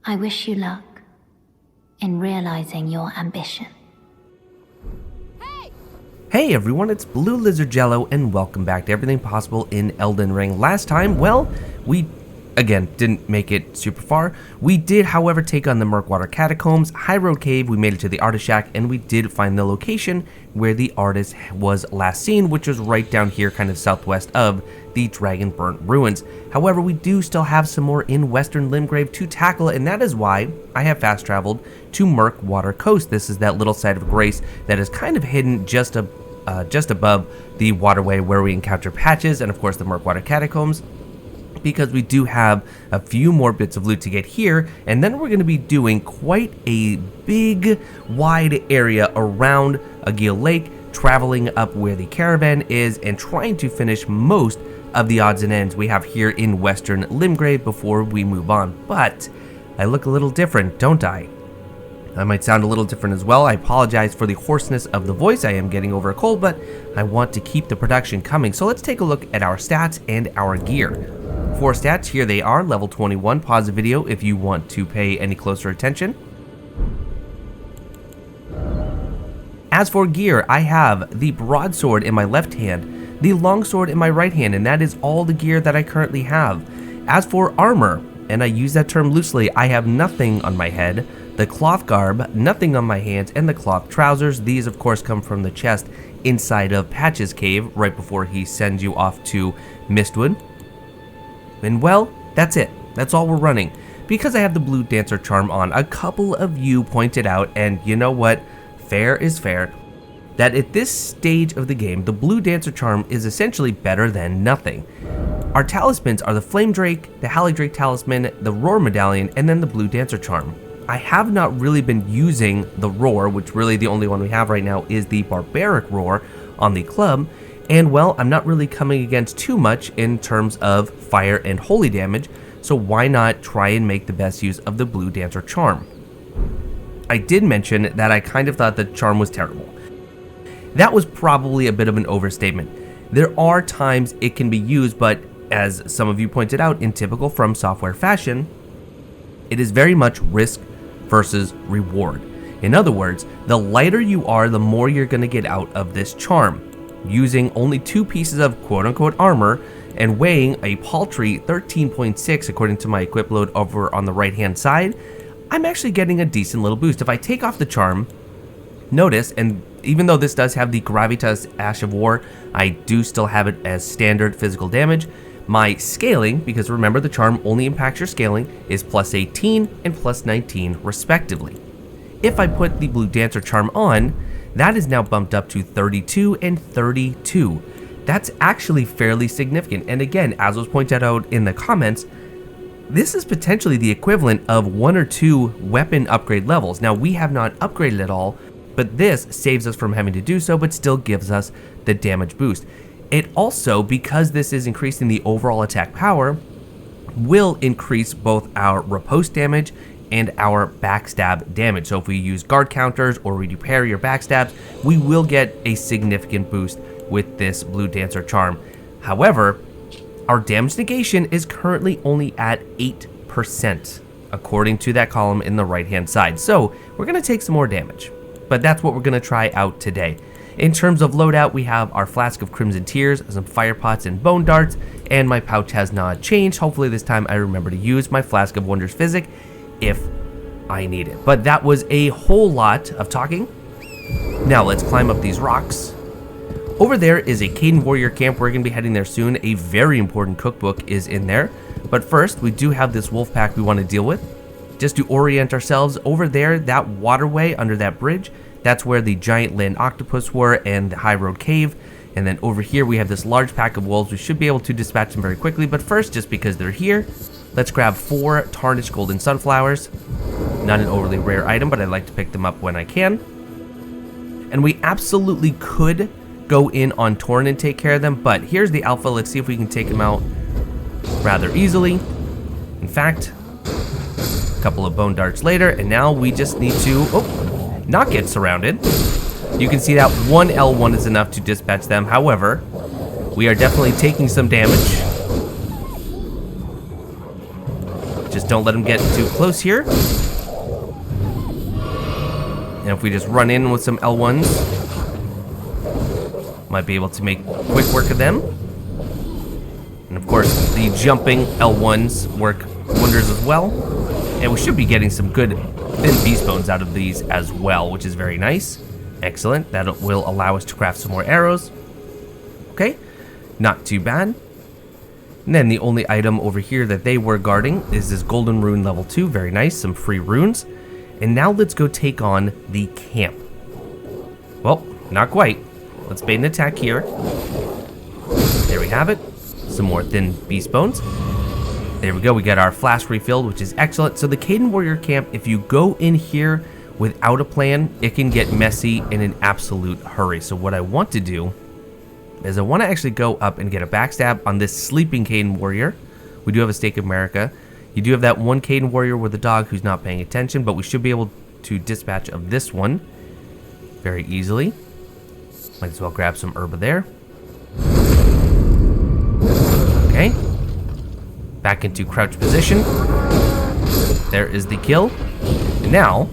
I wish you luck in realizing your ambition. Hey everyone, it's BlueLizardJello and welcome back to Everything Possible in Elden Ring. Last time, well, we, again, didn't make it super far. We did, however, take on the Murkwater Catacombs, Highroad Cave, we made it to the Artist Shack, and we did find the location where the artist was last seen, which was right down here, kind of southwest of the Dragonburnt Ruins. However, we do still have some more in Western Limgrave to tackle, and that is why I have fast traveled to Murkwater Coast. This is that little site of grace that is kind of hidden just above the waterway where we encounter patches and of course the Murkwater Catacombs, because we do have a few more bits of loot to get here, and then we're going to be doing quite a big wide area around Agheel Lake, traveling up where the Caravan is and trying to finish most of the odds and ends we have here in Western Limgrave before we move on. But I look a little different, don't I? I might sound a little different as well. I apologize for the hoarseness of the voice. I am getting over a cold, but I want to keep the production coming. So let's take a look at our stats and our gear. For stats, here they are, level 21. Pause the video if you want to pay any closer attention. As for gear, I have the broadsword in my left hand, the longsword in my right hand, and that is all the gear that I currently have. As for armor, and I use that term loosely, I have nothing on my head, the cloth garb, nothing on my hands, and the cloth trousers. These of course come from the chest inside of Patch's cave right before he sends you off to Mistwood. And well, that's it. That's all we're running. Because I have the Blue Dancer charm on, a couple of you pointed out, and you know what? Fair is fair, that at this stage of the game, the Blue Dancer charm is essentially better than nothing. Our talismans are the Flame Drake, the Hallydrake Talisman, the Roar Medallion, and then the Blue Dancer charm. I have not really been using the Roar, which really the only one we have right now is the Barbaric Roar on the club, and well, I'm not really coming against too much in terms of fire and holy damage, so why not try and make the best use of the Blue Dancer charm? I did mention that I kind of thought the charm was terrible. That was probably a bit of an overstatement. There are times it can be used, but as some of you pointed out, in typical From Software fashion, it is very much risk versus reward. In other words, the lighter you are, the more you're going to get out of this charm. Using only 2 pieces of quote-unquote armor and weighing a paltry 13.6 according to my equip load over on the right-hand side, I'm actually getting a decent little boost. If I take off the charm, notice, and even though this does have the Gravitas Ash of War, I do still have it as standard physical damage. My scaling, because remember the charm only impacts your scaling, is plus 18 and plus 19 respectively. If I put the Blue Dancer charm on, that is now bumped up to 32 and 32. That's actually fairly significant, and again, as was pointed out in the comments, this is potentially the equivalent of 1 or 2 weapon upgrade levels. Now, we have not upgraded at all, but this saves us from having to do so, but still gives us the damage boost. It also, because this is increasing the overall attack power, will increase both our riposte damage and our backstab damage. So if we use guard counters or we do parry or backstabs, we will get a significant boost with this Blue Dancer charm. However, our damage negation is currently only at 8%, according to that column in the right-hand side. So we're going to take some more damage, but that's what we're going to try out today. In terms of loadout, we have our Flask of Crimson Tears, some Fire Pots and Bone Darts, and my pouch has not changed. Hopefully this time I remember to use my Flask of Wondrous Physic if I need it. But that was a whole lot of talking. Now let's climb up these rocks. Over there is a Kaiden Warrior camp. We're going to be heading there soon. A very important cookbook is in there. But first, we do have this wolf pack we want to deal with. Just to orient ourselves, over there, that waterway under that bridge, that's where the giant land octopus were and the Highroad cave. And then over here we have this large pack of wolves. We should be able to dispatch them very quickly, but first, just because they're here, let's grab 4 tarnished golden sunflowers. Not an overly rare item, but I like to pick them up when I can. And we absolutely could go in on Torn and take care of them, but here's the alpha. Let's see if we can take him out rather easily. In fact, a couple of bone darts later, and now we just need to not get surrounded. You can see that one L1 is enough to dispatch them. However, we are definitely taking some damage. Just don't let him get too close here. And if we just run in with some L1s, might be able to make quick work of them. And of course, the jumping L1s work wonders as well. And we should be getting some good thin beast bones out of these as well, which is very nice. Excellent. That will allow us to craft some more arrows. Okay, not too bad. And then the only item over here that they were guarding is this golden rune level 2. Very nice, some free runes. And now let's go take on the camp. Well, not quite. Let's bait an attack here. There we have it. Some more thin beast bones. There we go, we got our flask refilled, which is excellent. So the Kaiden warrior camp, if you go in here without a plan, it can get messy in an absolute hurry. So what I want to do is I want to actually go up and get a backstab on this sleeping Kaiden warrior. We do have a Stake of America. You do have that one Kaiden warrior with a dog who's not paying attention, but we should be able to dispatch of this one very easily. Might as well grab some herba there. Okay. Back into crouch position. There is the kill. And now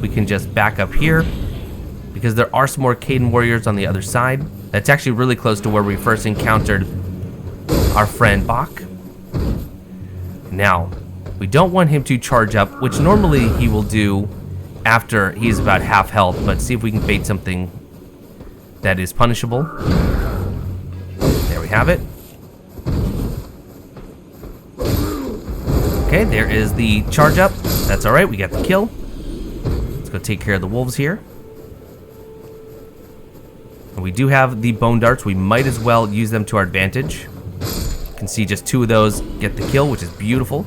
we can just back up here because there are some more Kaiden warriors on the other side. That's actually really close to where we first encountered our friend Bach. Now, we don't want him to charge up, which normally he will do after he's about half health, but see if we can bait something that is punishable. There we have it. Okay, there is the charge up. That's all right, we got the kill. Let's go take care of the wolves here. And we do have the bone darts. We might as well use them to our advantage. You can see just 2 of those get the kill, which is beautiful,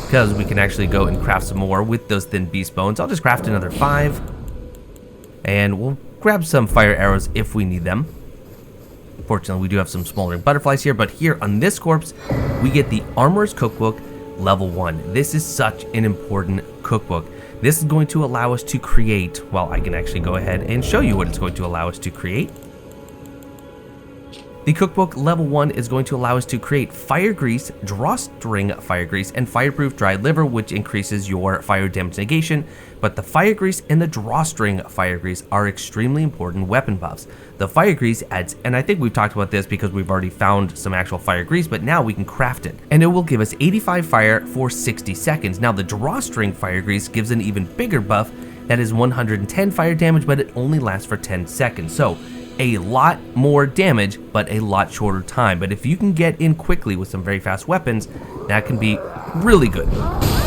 because we can actually go and craft some more with those thin beast bones. I'll just craft another 5, and we'll grab some fire arrows if we need them. Fortunately, we do have some smoldering butterflies here, but here on this corpse, we get the Armorer's Cookbook level 1. This is such an important cookbook. This is going to allow us to create, well, I can actually go ahead and show you what it's going to allow us to create. The cookbook level 1 is going to allow us to create fire grease, drawstring fire grease, and fireproof dried liver, which increases your fire damage negation. But the fire grease and the drawstring fire grease are extremely important weapon buffs. The fire grease adds, and I think we've talked about this because we've already found some actual fire grease, but now we can craft it. And it will give us 85 fire for 60 seconds. Now the drawstring fire grease gives an even bigger buff that is 110 fire damage, but it only lasts for 10 seconds. So a lot more damage, but a lot shorter time. But if you can get in quickly with some very fast weapons, that can be really good.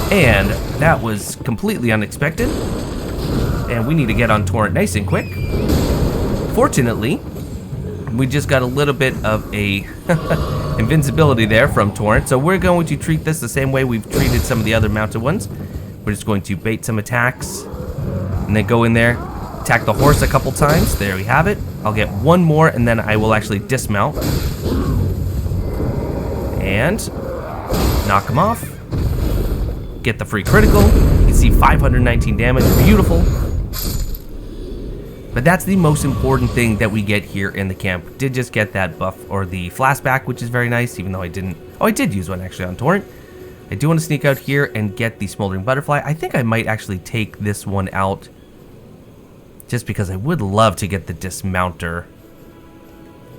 And that was completely unexpected. And we need to get on Torrent nice and quick. Fortunately, we just got a little bit of a invincibility there from Torrent. So we're going to treat this the same way we've treated some of the other mounted ones. We're just going to bait some attacks and then go in there, attack the horse a couple times. There we have it. I'll get one more and then I will actually dismount and knock him off. Get the free critical. You can see 519 damage. Beautiful. But that's the most important thing that we get here in the camp. Did just get that buff or the flask back, which is very nice, even though I didn't. Oh, I did use one actually on Torrent. I do want to sneak out here and get the smoldering butterfly. I think I might actually take this one out, just because I would love to get the dismounter.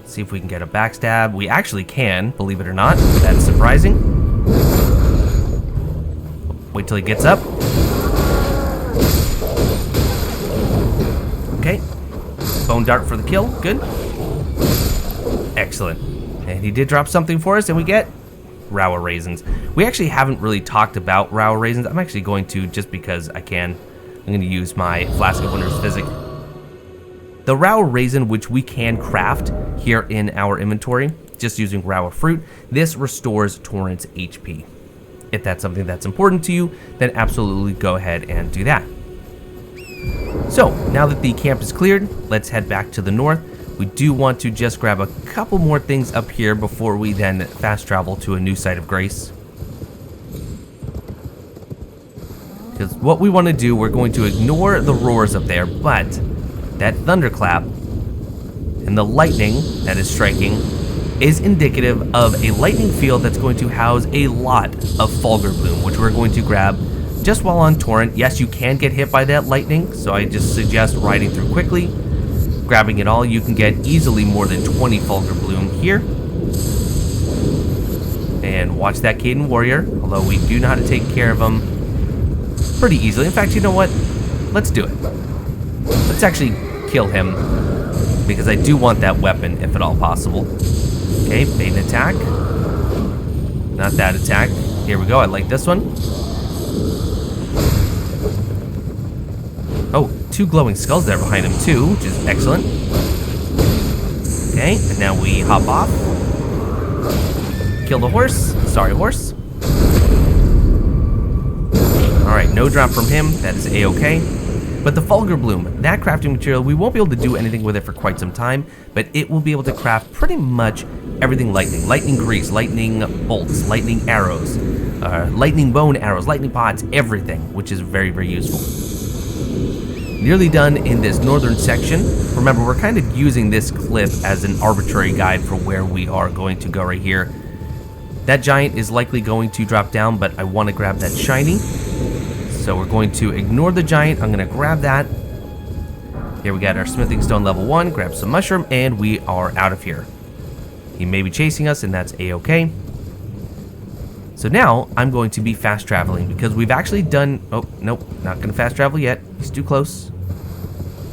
See if we can get a backstab. We actually can, believe it or not. That's surprising. Wait till he gets up. Okay. Bone dart for the kill. Good. Excellent. And he did drop something for us, and we get Rawa raisins. We actually haven't really talked about Rawa raisins. I'm actually going to, just because I can. I'm going to use my Flask of Wondrous Physic. The Rawa raisin, which we can craft here in our inventory, just using Rawa fruit, this restores Torrent's HP. If that's something that's important to you, then absolutely go ahead and do that. So, now that the camp is cleared, let's head back to the north. We do want to just grab a couple more things up here before we then fast travel to a new site of grace. Because what we want to do, we're going to ignore the roars up there, but that thunderclap and the lightning that is striking is indicative of a lightning field that's going to house a lot of Fulgurbloom, which we're going to grab just while on Torrent. Yes, you can get hit by that lightning, so I just suggest riding through quickly, grabbing it all. You can get easily more than 20 Fulgurbloom here. And watch that Kaiden warrior, although we do know how to take care of him pretty easily. In fact, you know what? Let's do it. Let's actually kill him, because I do want that weapon if at all possible. Okay, bait an attack. Not that attack. Here we go, I like this one. Oh, 2 glowing skulls there behind him too, which is excellent. Okay, and now we hop off. Kill the horse. Sorry, horse. Alright, no drop from him. That is a-okay. But the Fulgurbloom, that crafting material, we won't be able to do anything with it for quite some time, but it will be able to craft pretty much everything lightning. Lightning grease, lightning bolts, lightning arrows, lightning bone arrows, lightning pots, everything, which is very, very useful. Nearly done in this northern section. Remember, we're kind of using this cliff as an arbitrary guide for where we are going to go right here. That giant is likely going to drop down, but I want to grab that shiny. So we're going to ignore the giant. I'm going to grab that. Here we got our smithing stone level 1. Grab some mushroom, and we are out of here. He may be chasing us, and that's a-okay. So now I'm going to be fast traveling, because we've actually done... Oh, nope, not going to fast travel yet. He's too close.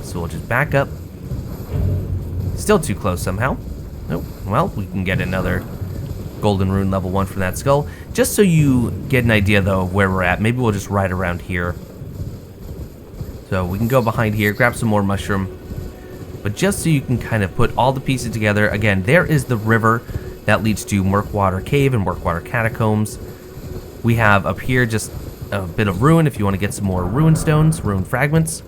So we'll just back up. Still too close somehow. Nope. Well, we can get another golden rune level 1 from that skull. Just so you get an idea though of where we're at, maybe we'll just ride around here. So we can go behind here, grab some more mushroom. But just so you can kind of put all the pieces together, again, there is the river that leads to Murkwater Cave and Murkwater Catacombs. We have up here just a bit of ruin if you want to get some more rune stones, rune fragments.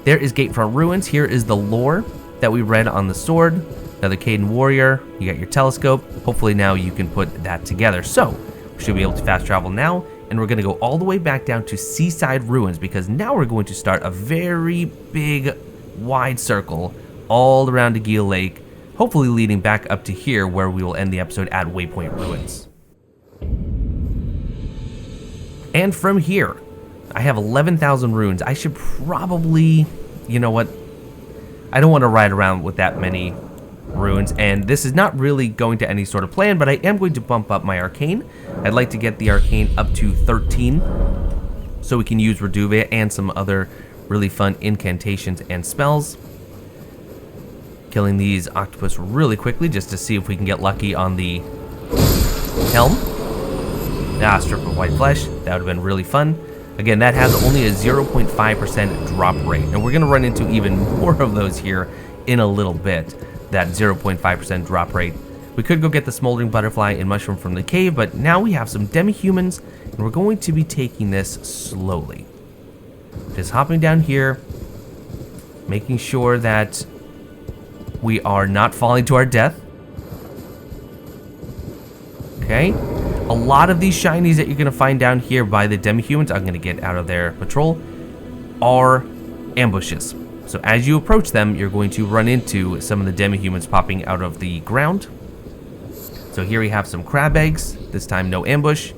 There is Gatefront Ruins. Here is the lore that we read on the sword. Another Kaiden warrior. You got your telescope. Hopefully now you can put that together. So we should be able to fast travel now, and we're going to go all the way back down to Seaside Ruins, because now we're going to start a very big, wide circle all around Agheel Lake, hopefully leading back up to here where we will end the episode at Waypoint Ruins. And from here, I have 11,000 runes. I should probably, you know what, I don't want to ride around with that many runes, and this is not really going to any sort of plan, but I am going to bump up my Arcane. I'd like to get the Arcane up to 13 so we can use Rejuve and some other really fun incantations and spells. Killing these octopus really quickly just to see if we can get lucky on the helm. Strip of white flesh. That would have been really fun. Again, that has only a 0.5% drop rate, and we're going to run into even more of those here in a little bit. That 0.5% drop rate. We could go get the smoldering butterfly and mushroom from the cave, but now we have some demi-humans, and we're going to be taking this slowly. Just hopping down here, making sure that we are not falling to our death. Okay. A lot of these shinies that you're going to find down here by the demi-humans, I'm going to get out of their patrol, are ambushes. So as you approach them, you're going to run into some of the demi-humans popping out of the ground. So here we have some crab eggs. This time no ambush.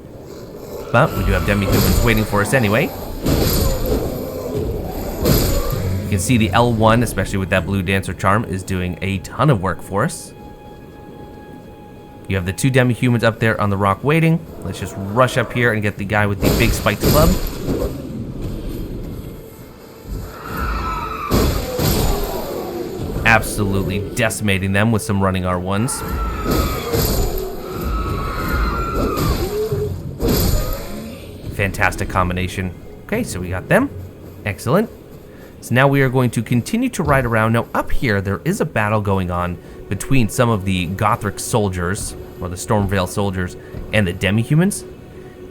But we do have demi-humans waiting for us anyway. You can see the L1, especially with that blue dancer charm, is doing a ton of work for us. You have the 2 demi-humans up there on the rock waiting. Let's just rush up here and get the guy with the big spiked club. Absolutely decimating them with some running R1s. Fantastic combination. Okay, so we got them. Excellent. So now we are going to continue to ride around. Now up here, there is a battle going on between some of the Gothric soldiers, or the Stormveil soldiers, and the demi-humans.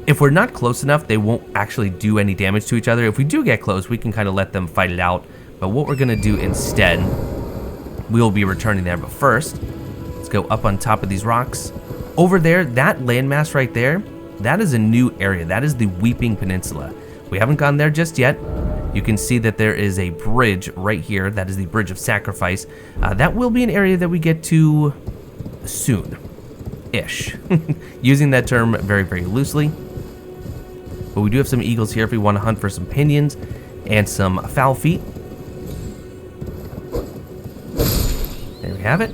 If we're not close enough, they won't actually do any damage to each other. If we do get close, we can kind of let them fight it out. But what we're going to do instead, we'll be returning there. But first, let's go up on top of these rocks. Over there, that landmass right there, that is a new area. That is the Weeping Peninsula. We haven't gone there just yet. You can see that there is a bridge right here. That is the Bridge of Sacrifice. That will be an area that we get to soon-ish. Using that term very, very loosely. But we do have some eagles here if we want to hunt for some pinions and some foul feet. There we have it.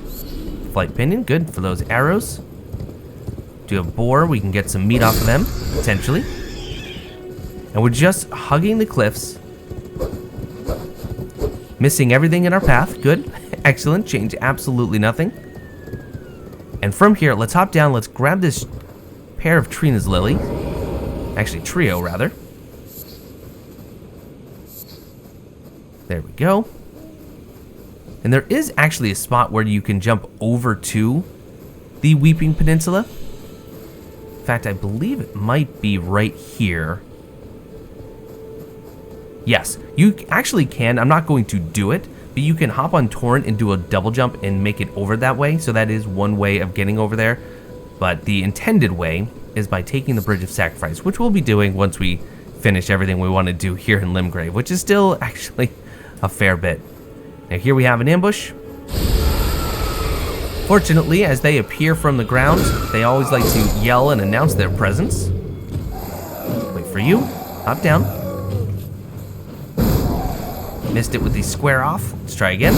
Flight pinion, good for those arrows. Do have boar, we can get some meat off of them, potentially. And we're just hugging the cliffs. Missing everything in our path, good. Excellent, change absolutely nothing. And from here, let's hop down, let's grab this pair of Trina's lily. Actually, trio, rather. There we go. And there is actually a spot where you can jump over to the Weeping Peninsula. In fact, I believe it might be right here. Yes, you actually can. I'm not going to do it, but you can hop on Torrent and do a double jump and make it over that way. So that is one way of getting over there. But the intended way is by taking the Bridge of Sacrifice, which we'll be doing once we finish everything we want to do here in Limgrave, which is still actually a fair bit. Now here we have an ambush. Fortunately, as they appear from the ground, they always like to yell and announce their presence. Wait for you. Hop down. Missed it with the square off. Let's try again.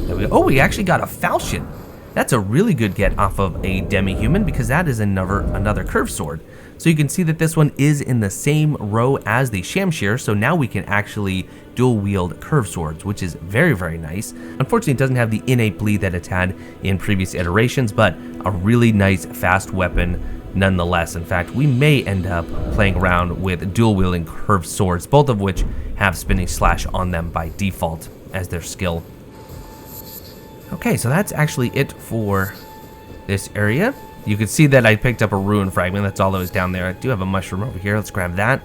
There we go. Oh, we actually got a falchion. That's a really good get off of a demi-human because that is another curved sword. So you can see that this one is in the same row as the Shamshir, so now we can actually dual wield curved swords, which is very, very nice. Unfortunately, it doesn't have the innate bleed that it's had in previous iterations, but a really nice fast weapon nonetheless. In fact, we may end up playing around with dual wielding curved swords, both of which have spinning slash on them by default as their skill. Okay, so that's actually it for this area. You can see that I picked up a ruin fragment. That's all that was down there. I do have a mushroom over here. Let's grab that.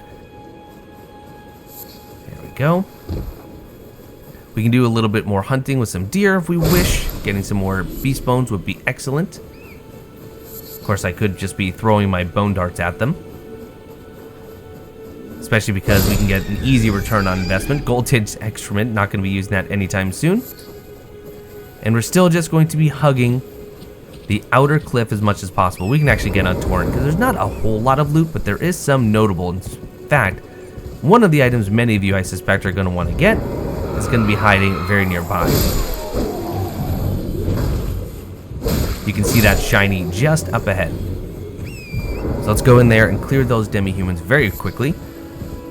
There we go. We can do a little bit more hunting with some deer if we wish. Getting some more beast bones would be excellent. Of course, I could just be throwing my bone darts at them. Especially because we can get an easy return on investment. Gold-tinged excrement, not going to be using that anytime soon. And we're still just going to be hugging the outer cliff as much as possible. We can actually get on Torrent because there's not a whole lot of loot, but there is some notable. In fact, one of the items many of you, I suspect, are going to want to get is going to be hiding very nearby. You can see that shiny just up ahead. So let's go in there and clear those demi-humans very quickly.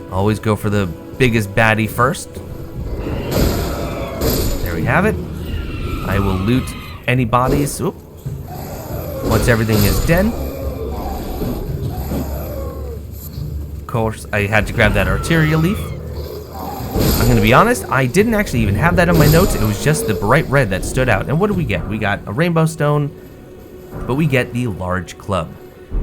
Always go for the biggest baddie first. There we have it. I will loot any bodies. Oop. Once everything is dead. Of course, I had to grab that Arteria leaf. I'm going to be honest, I didn't actually even have that on my notes. It was just the bright red that stood out. And what do we get? We got a rainbow stone, but we get the large club.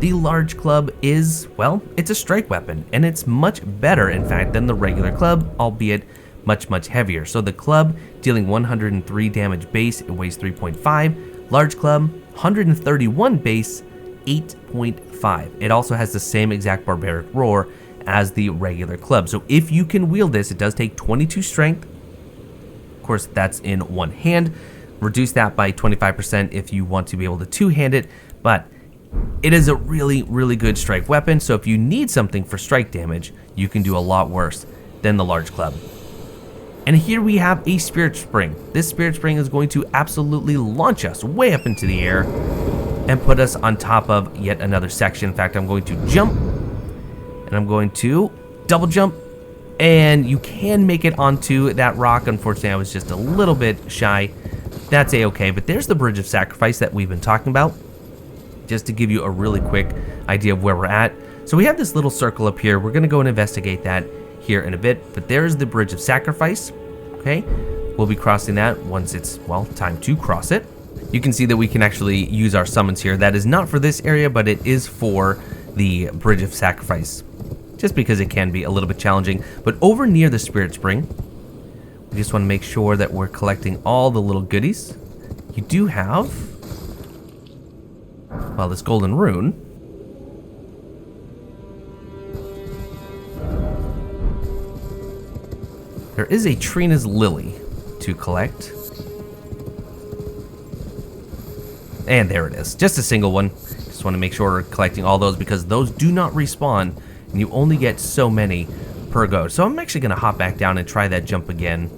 The large club is, well, it's a strike weapon, and it's much better, in fact, than the regular club, albeit much, much heavier. So the club, dealing 103 damage base, it weighs 3.5. Large club, 131 base, 8.5. It also has the same exact barbaric roar as the regular club. So if you can wield this, it does take 22 strength. Of course, that's in one hand. Reduce that by 25% if you want to be able to two-hand it, but it is a really, really good strike weapon. So if you need something for strike damage, you can do a lot worse than the large club. And here we have a Spirit Spring. This Spirit Spring is going to absolutely launch us way up into the air and put us on top of yet another section. In fact, I'm going to jump, and I'm going to double jump, and you can make it onto that rock. Unfortunately, I was just a little bit shy. That's a-okay, but there's the Bridge of Sacrifice that we've been talking about, just to give you a really quick idea of where we're at. So we have this little circle up here. We're going to go and investigate that here in a bit, but there's the Bridge of Sacrifice. Okay, we'll be crossing that once it's, well, time to cross it. You can see that we can actually use our summons here. That is not for this area, but it is for the Bridge of Sacrifice, just because it can be a little bit challenging. But over near the Spirit Spring, we just want to make sure that we're collecting all the little goodies. You do have, well, this golden rune. There is a Trina's Lily to collect. And there it is. Just a single one. Just want to make sure we're collecting all those because those do not respawn. And you only get so many per go. So I'm actually going to hop back down and try that jump again.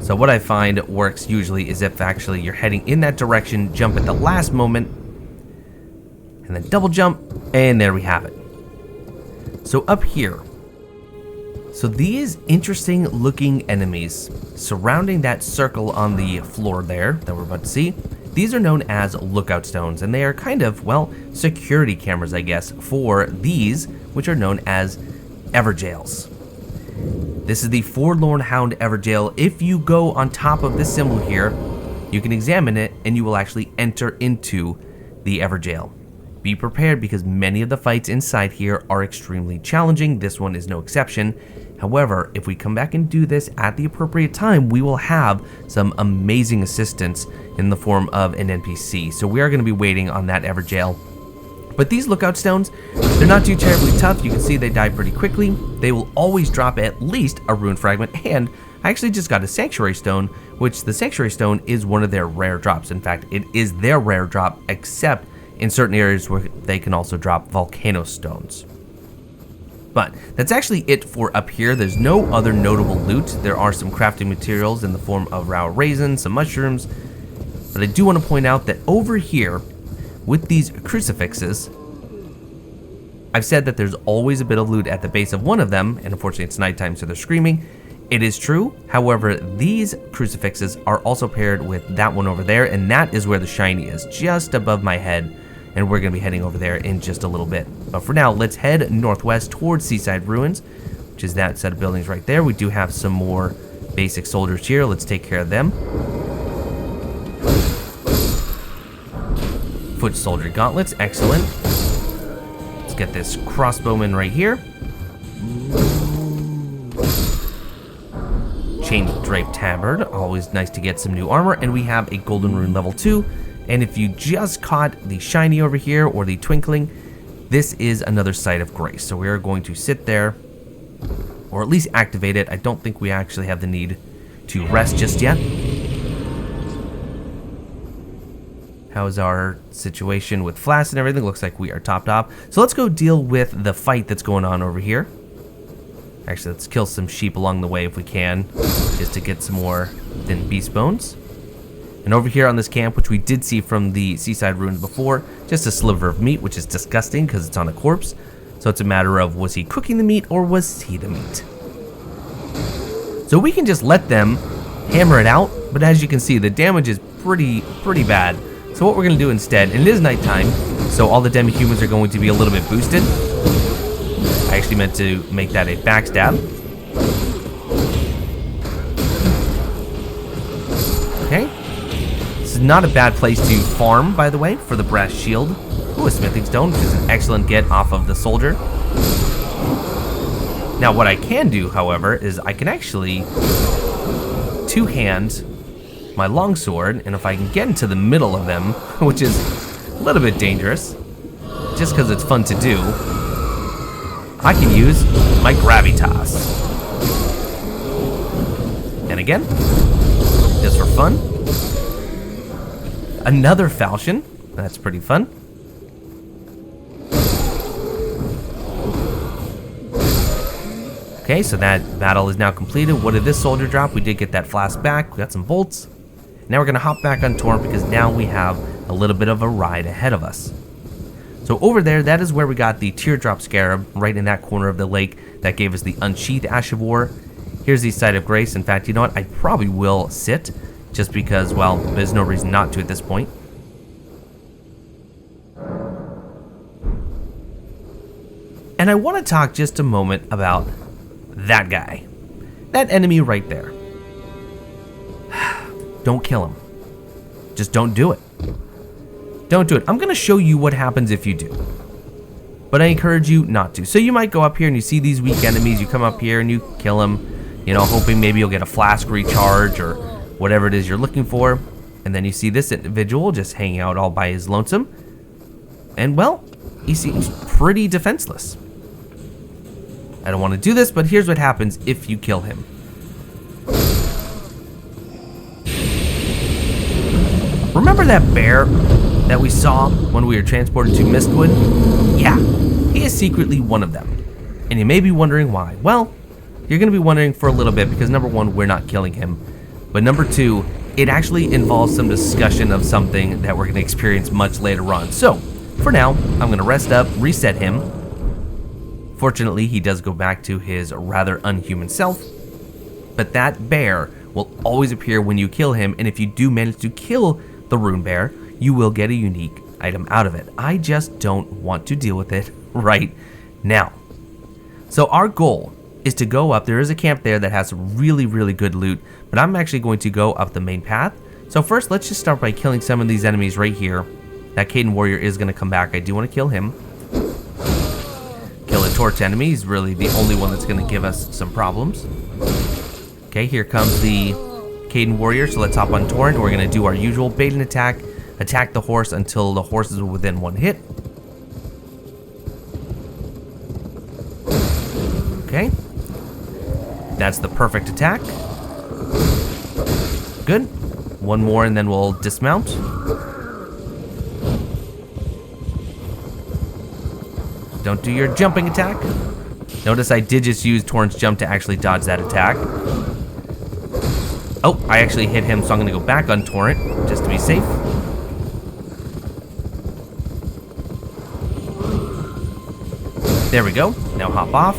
So what I find works usually is if actually you're heading in that direction, jump at the last moment, and then double jump, and there we have it. So up here, so these interesting looking enemies surrounding that circle on the floor there that we're about to see, these are known as lookout stones, and they are kind of, well, security cameras, I guess, for these, which are known as Evergaols. This is the Forlorn Hound Evergaol. If you go on top of this symbol here, you can examine it, and you will actually enter into the Evergaol. Be prepared because many of the fights inside here are extremely challenging. This one is no exception. However, if we come back and do this at the appropriate time, we will have some amazing assistance in the form of an NPC. So we are going to be waiting on that Evergaol. But these lookout stones, they're not too terribly tough. You can see they die pretty quickly. They will always drop at least a rune fragment. And I actually just got a sanctuary stone, which the sanctuary stone is one of their rare drops. In fact, it is their rare drop, except in certain areas where they can also drop volcano stones. But that's actually it for up here. There's no other notable loot. There are some crafting materials in the form of raw raisins, some mushrooms. But I do want to point out that over here, with these crucifixes, I've said that there's always a bit of loot at the base of one of them, and unfortunately it's nighttime so they're screaming. It is true, however, these crucifixes are also paired with that one over there, and that is where the shiny is, just above my head, and we're going to be heading over there in just a little bit. But for now, let's head northwest towards Seaside Ruins, which is that set of buildings right there. We do have some more basic soldiers here. Let's take care of them. Foot soldier gauntlets, excellent. Let's get this crossbowman right here. Chain draped tabard, always nice to get some new armor, and we have a golden rune level 2. And if you just caught the shiny over here or the twinkling, this is another site of grace. So we are going to sit there, or at least activate it. I don't think we actually have the need to rest just yet. How's our situation with flasks and everything? Looks like we are topped off. So let's go deal with the fight that's going on over here. Actually, let's kill some sheep along the way if we can, just to get some more thin beast bones. And over here on this camp, which we did see from the Seaside Ruins before, just a sliver of meat, which is disgusting because it's on a corpse. So it's a matter of, was he cooking the meat or was he the meat? So we can just let them hammer it out, but as you can see, the damage is pretty bad. So what we're going to do instead, and it is nighttime, so all the demi-humans are going to be a little bit boosted. I actually meant to make that a backstab. Okay. This is not a bad place to farm, by the way, for the brass shield. Ooh, a smithing stone, which is an excellent get off of the soldier. Now what I can do, however, is I can actually two-hand my longsword, and if I can get into the middle of them, which is a little bit dangerous, just because it's fun to do, I can use my gravitas. And again, just for fun. Another falchion, that's pretty fun. Okay, so that battle is now completed. What did this soldier drop? We did get that flask back, we got some bolts. Now we're going to hop back on Torrent because now we have a little bit of a ride ahead of us. So over there, that is where we got the Teardrop Scarab, right in that corner of the lake that gave us the Unsheathed Ash of War. Here's the Site of Grace. In fact, you know what? I probably will sit just because, well, there's no reason not to at this point. And I want to talk just a moment about that guy. That enemy right there. Don't kill him. Just don't do it. Don't do it. I'm going to show you what happens if you do. But I encourage you not to. So you might go up here and you see these weak enemies. You come up here and you kill them, you know, hoping maybe you'll get a flask recharge or whatever it is you're looking for. And then you see this individual just hanging out all by his lonesome. And, well, he seems pretty defenseless. I don't want to do this, but here's what happens if you kill him. Remember that bear that we saw when we were transported to Mistwood? Yeah, he is secretly one of them. And you may be wondering why. Well, you're going to be wondering for a little bit because number one, we're not killing him. But number two, it actually involves some discussion of something that we're going to experience much later on. So, for now, I'm going to rest up, reset him. Fortunately, he does go back to his rather unhuman self. But that bear will always appear when you kill him, and if you do manage to kill the Rune Bear, you will get a unique item out of it. I just don't want to deal with it right now. So our goal is to go up. There is a camp there that has really, really good loot, but I'm actually going to go up the main path. So first, let's just start by killing some of these enemies right here. That Kaiden warrior is going to come back. I do want to kill him. Kill a torch enemy. He's really the only one that's going to give us some problems. Okay, here comes the Kaiden warrior. So let's hop on Torrent. We're going to do our usual bait and attack. Attack the horse until the horse is within one hit. Okay. That's the perfect attack. Good. One more and then we'll dismount. Don't do your jumping attack. Notice I did just use Torrent's jump to actually dodge that attack. Oh, I actually hit him, so I'm going to go back on Torrent just to be safe. There we go. Now hop off.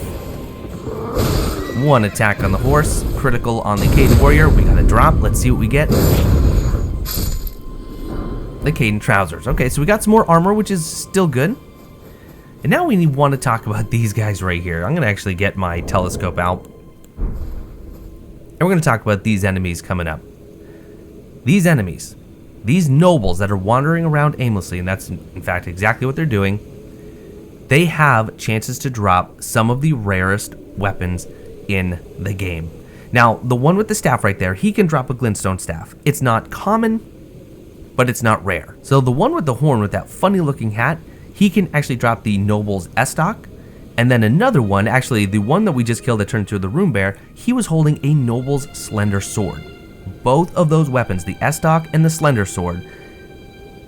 One attack on the horse. Critical on the Kaiden warrior. We got a drop. Let's see what we get. The Kaiden trousers. Okay, so we got some more armor, which is still good. And now we want to talk about these guys right here. I'm going to actually get my telescope out. And we're going to talk about these enemies coming up. These enemies, these nobles that are wandering around aimlessly, and that's in fact exactly what they're doing, they have chances to drop some of the rarest weapons in the game. Now, the one with the staff right there, he can drop a Glintstone Staff. It's not common, but it's not rare. So the one with the horn with that funny looking hat, he can actually drop the Noble's Estoc. And then another one, actually the one that we just killed that turned into the Rune Bear, he was holding a Noble's Slender Sword. Both of those weapons, the Estoc and the Slender Sword,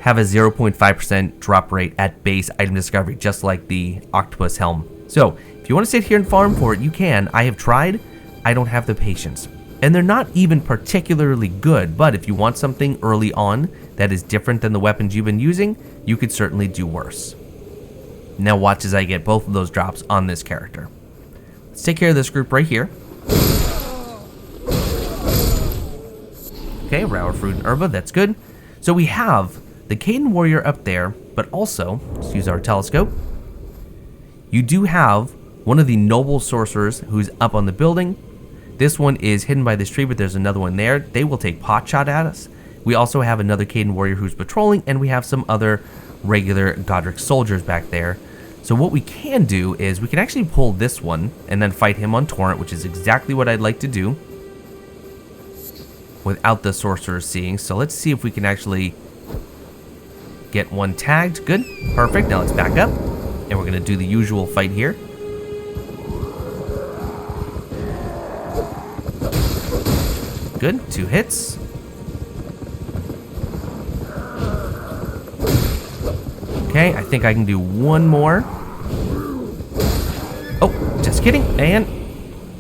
have a 0.5% drop rate at base item discovery, just like the Octopus Helm. So, if you want to sit here and farm for it, you can. I have tried. I don't have the patience. And they're not even particularly good, but if you want something early on that is different than the weapons you've been using, you could certainly do worse. Now watch as I get both of those drops on this character. Let's take care of this group right here. Okay, Rauer Fruit and Herba, that's good. So we have the Kaiden warrior up there, but also, let's use our telescope. You do have one of the noble sorcerers who's up on the building. This one is hidden by this tree, but there's another one there. They will take pot shot at us. We also have another Kaiden warrior who's patrolling, and we have some other regular Godric soldiers back there. So what we can do is we can actually pull this one and then fight him on Torrent, which is exactly what I'd like to do without the sorcerer seeing. So let's see if we can actually get one tagged. Good, perfect. Now let's back up and we're gonna do the usual fight here. Good, 2 hits. Okay, I think I can do one more. Oh, just kidding. And,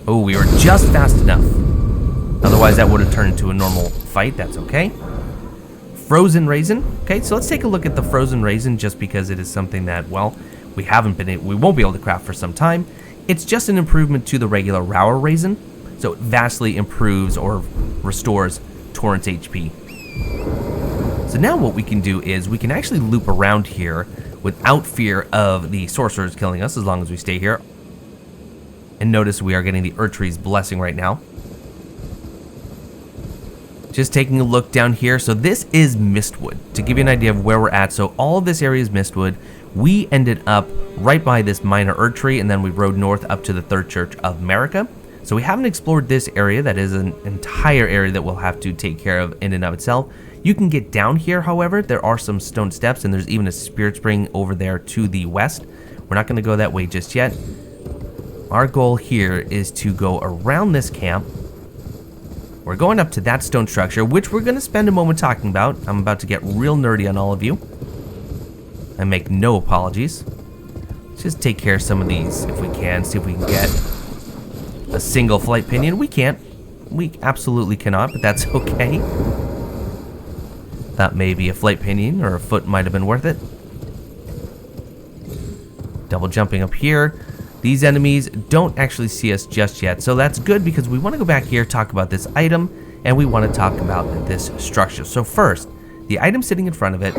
oh, we were just fast enough. Otherwise, that would have turned into a normal fight. That's okay. Frozen Raisin. Okay, so let's take a look at the Frozen Raisin just because it is something that, well, we won't be able to craft for some time. It's just an improvement to the regular Rauer Raisin. So it vastly improves or restores Torrent's HP. So now what we can do is we can actually loop around here without fear of the sorcerers killing us as long as we stay here. And notice we are getting the Erdtree's blessing right now. Just taking a look down here. So this is Mistwood, to give you an idea of where we're at. So all of this area is Mistwood. We ended up right by this minor Erdtree, and then we rode north up to the Third Church of Marika. So we haven't explored this area. That is an entire area that we'll have to take care of in and of itself. You can get down here, however. There are some stone steps, and there's even a spirit spring over there to the west. We're not going to go that way just yet. Our goal here is to go around this camp. We're we're going up to that stone structure, which we're going to spend a moment talking about. I'm about to get real nerdy on all of you. I make no apologies. Let's just take care of some of these if we can. See if we can get a single flight pinion. We can't. We absolutely cannot, but that's okay. Thought maybe a flight pinion or a foot might have been worth it. Double jumping up here. These enemies don't actually see us just yet, so that's good because we want to go back here, talk about this item, and we want to talk about this structure. So first, the item sitting in front of it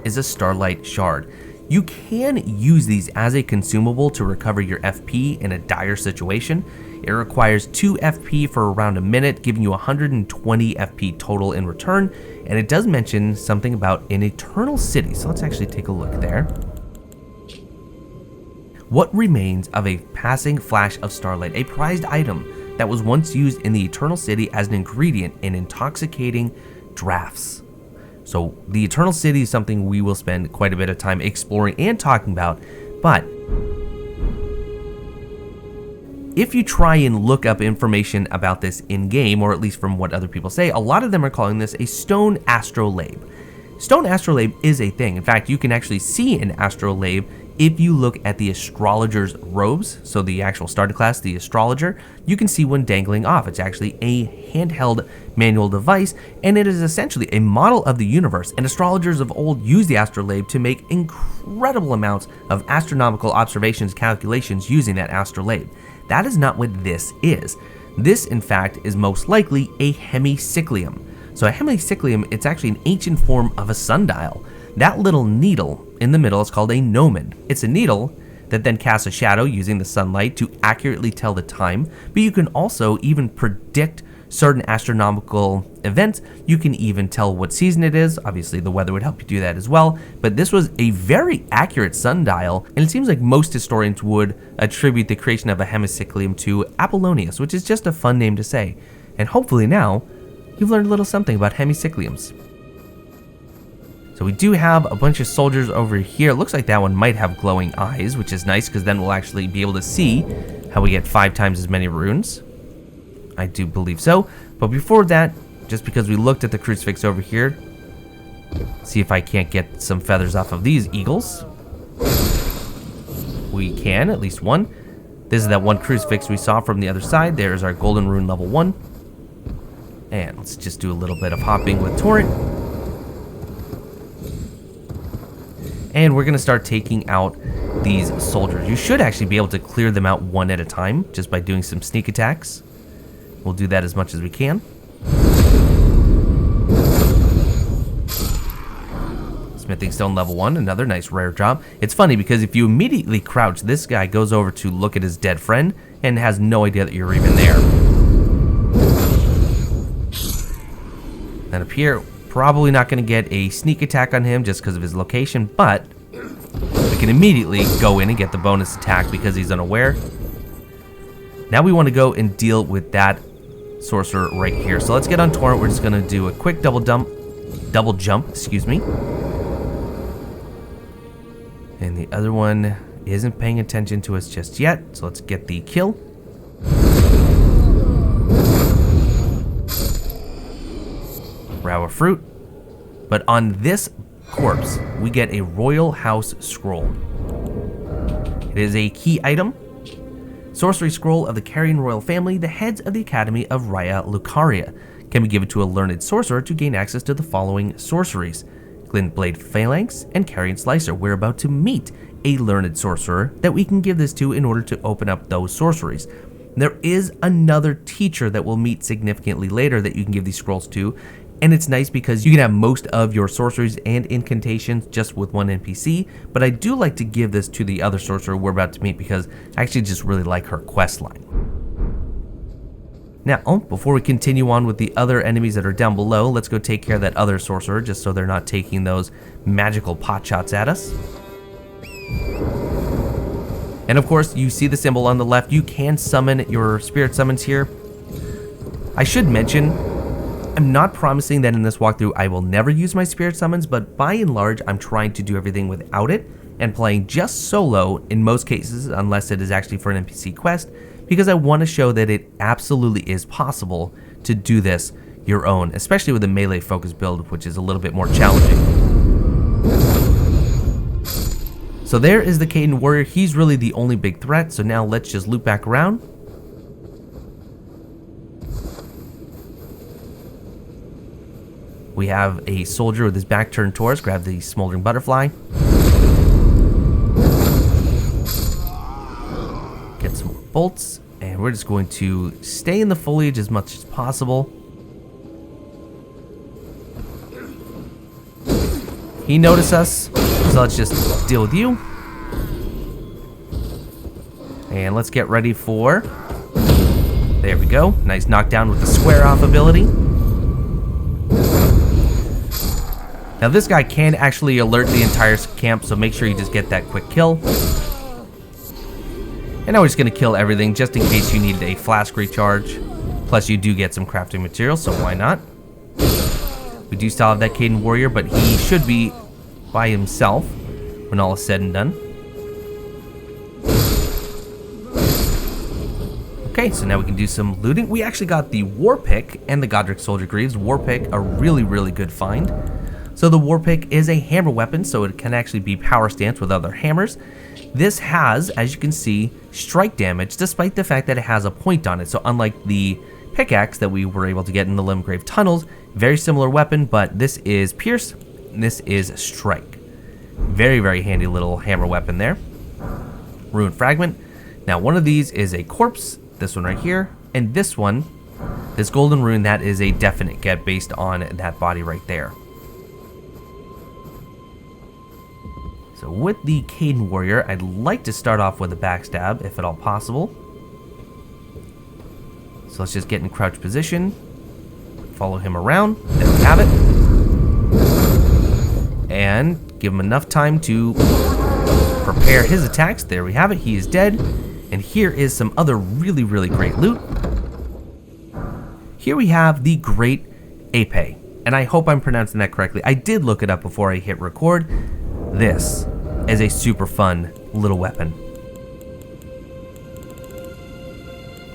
is a Starlight shard. You can use these as a consumable to recover your FP in a dire situation. It requires 2 FP for around a minute, giving you 120 FP total in return, and it does mention something about an eternal city, so let's actually take a look there. What remains of a passing flash of Starlight, a prized item that was once used in the Eternal City as an ingredient in intoxicating drafts. So the Eternal City is something we will spend quite a bit of time exploring and talking about, but if you try and look up information about this in-game, or at least from what other people say, a lot of them are calling this a stone astrolabe. Stone astrolabe is a thing. In fact, you can actually see an astrolabe if you look at the astrologer's robes, so the actual starter class, the astrologer, you can see one dangling off. It's actually a handheld manual device, and it is essentially a model of the universe, and astrologers of old used the astrolabe to make incredible amounts of astronomical observations, calculations using that astrolabe. That is not what this is. This, in fact, is most likely a hemicyclium. So a hemicyclium, it's actually an ancient form of a sundial. That little needle in the middle is called a gnomon. It's a needle that then casts a shadow using the sunlight to accurately tell the time, but you can also even predict certain astronomical events. You can even tell what season it is. Obviously, the weather would help you do that as well, but this was a very accurate sundial, and it seems like most historians would attribute the creation of a hemicyclium to Apollonius, which is just a fun name to say. And hopefully now, you've learned a little something about hemicycliums. So we do have a bunch of soldiers over here. It looks like that one might have glowing eyes, which is nice because then we'll actually be able to see how we get 5 times as many runes. I do believe so. But before that, just because we looked at the crucifix over here, see if I can't get some feathers off of these eagles. We can, at least one. This is that one crucifix we saw from the other side. There's our golden rune level 1. And let's just do a little bit of hopping with Torrent. And we're going to start taking out these soldiers. You should actually be able to clear them out one at a time just by doing some sneak attacks. We'll do that as much as we can. Smithing stone level 1, another nice rare drop. It's funny because if you immediately crouch, this guy goes over to look at his dead friend and has no idea that you're even there. And up here, probably not going to get a sneak attack on him just because of his location, but we can immediately go in and get the bonus attack because he's unaware. Now we want to go and deal with that sorcerer right here. So let's get on Torrent. We're just going to do a quick double jump, excuse me. And the other one isn't paying attention to us just yet, so let's get the kill. Row fruit. But on this corpse, we get a Royal House Scroll. It is a key item. Sorcery Scroll of the Carrion Royal Family, the heads of the Academy of Raya Lucaria. Can be given to a learned sorcerer to gain access to the following sorceries: Glintblade Phalanx and Carrion Slicer. We're about to meet a learned sorcerer that we can give this to in order to open up those sorceries. There is another teacher that we'll meet significantly later that you can give these scrolls to, and it's nice because you can have most of your sorceries and incantations just with one NPC, but I do like to give this to the other sorcerer we're about to meet because I actually just really like her quest line. Now, before we continue on with the other enemies that are down below, let's go take care of that other sorcerer just so they're not taking those magical pot shots at us. And of course, you see the symbol on the left. You can summon your spirit summons here. I should mention, I'm not promising that in this walkthrough I will never use my spirit summons, but by and large, I'm trying to do everything without it and playing just solo in most cases, unless it is actually for an NPC quest, because I want to show that it absolutely is possible to do this your own, especially with a melee focus build, which is a little bit more challenging. So there is the Kaiden warrior. He's really the only big threat. So now let's just loop back around. We have a soldier with his back turned towards. Grab the smoldering butterfly. Get some bolts, and we're just going to stay in the foliage as much as possible. He noticed us, so let's just deal with you. And let's get ready for... There we go. Nice knockdown with the square off ability. Now this guy can actually alert the entire camp, so make sure you just get that quick kill. And now we're just going to kill everything, just in case you need a flask recharge. Plus you do get some crafting materials, so why not? We do still have that Kaiden warrior, but he should be by himself when all is said and done. Okay, so now we can do some looting. We actually got the War Pick and the Godric Soldier Greaves. War Pick, a really, really good find. So the War Pick is a hammer weapon, so it can actually be power stance with other hammers. This has, as you can see, strike damage, despite the fact that it has a point on it. So unlike the pickaxe that we were able to get in the Limgrave Tunnels, very similar weapon, but this is Pierce, and this is Strike. Very, very handy little hammer weapon there. Rune Fragment. Now one of these is a corpse, this one right here, and this one, this golden rune, that is a definite get based on that body right there. So with the Kaiden warrior, I'd like to start off with a backstab, if at all possible. So let's just get in crouch position. Follow him around. There we have it. And give him enough time to prepare his attacks. There we have it. He is dead. And here is some other really, really great loot. Here we have the Great Épée. And I hope I'm pronouncing that correctly. I did look it up before I hit record. This is a super fun little weapon.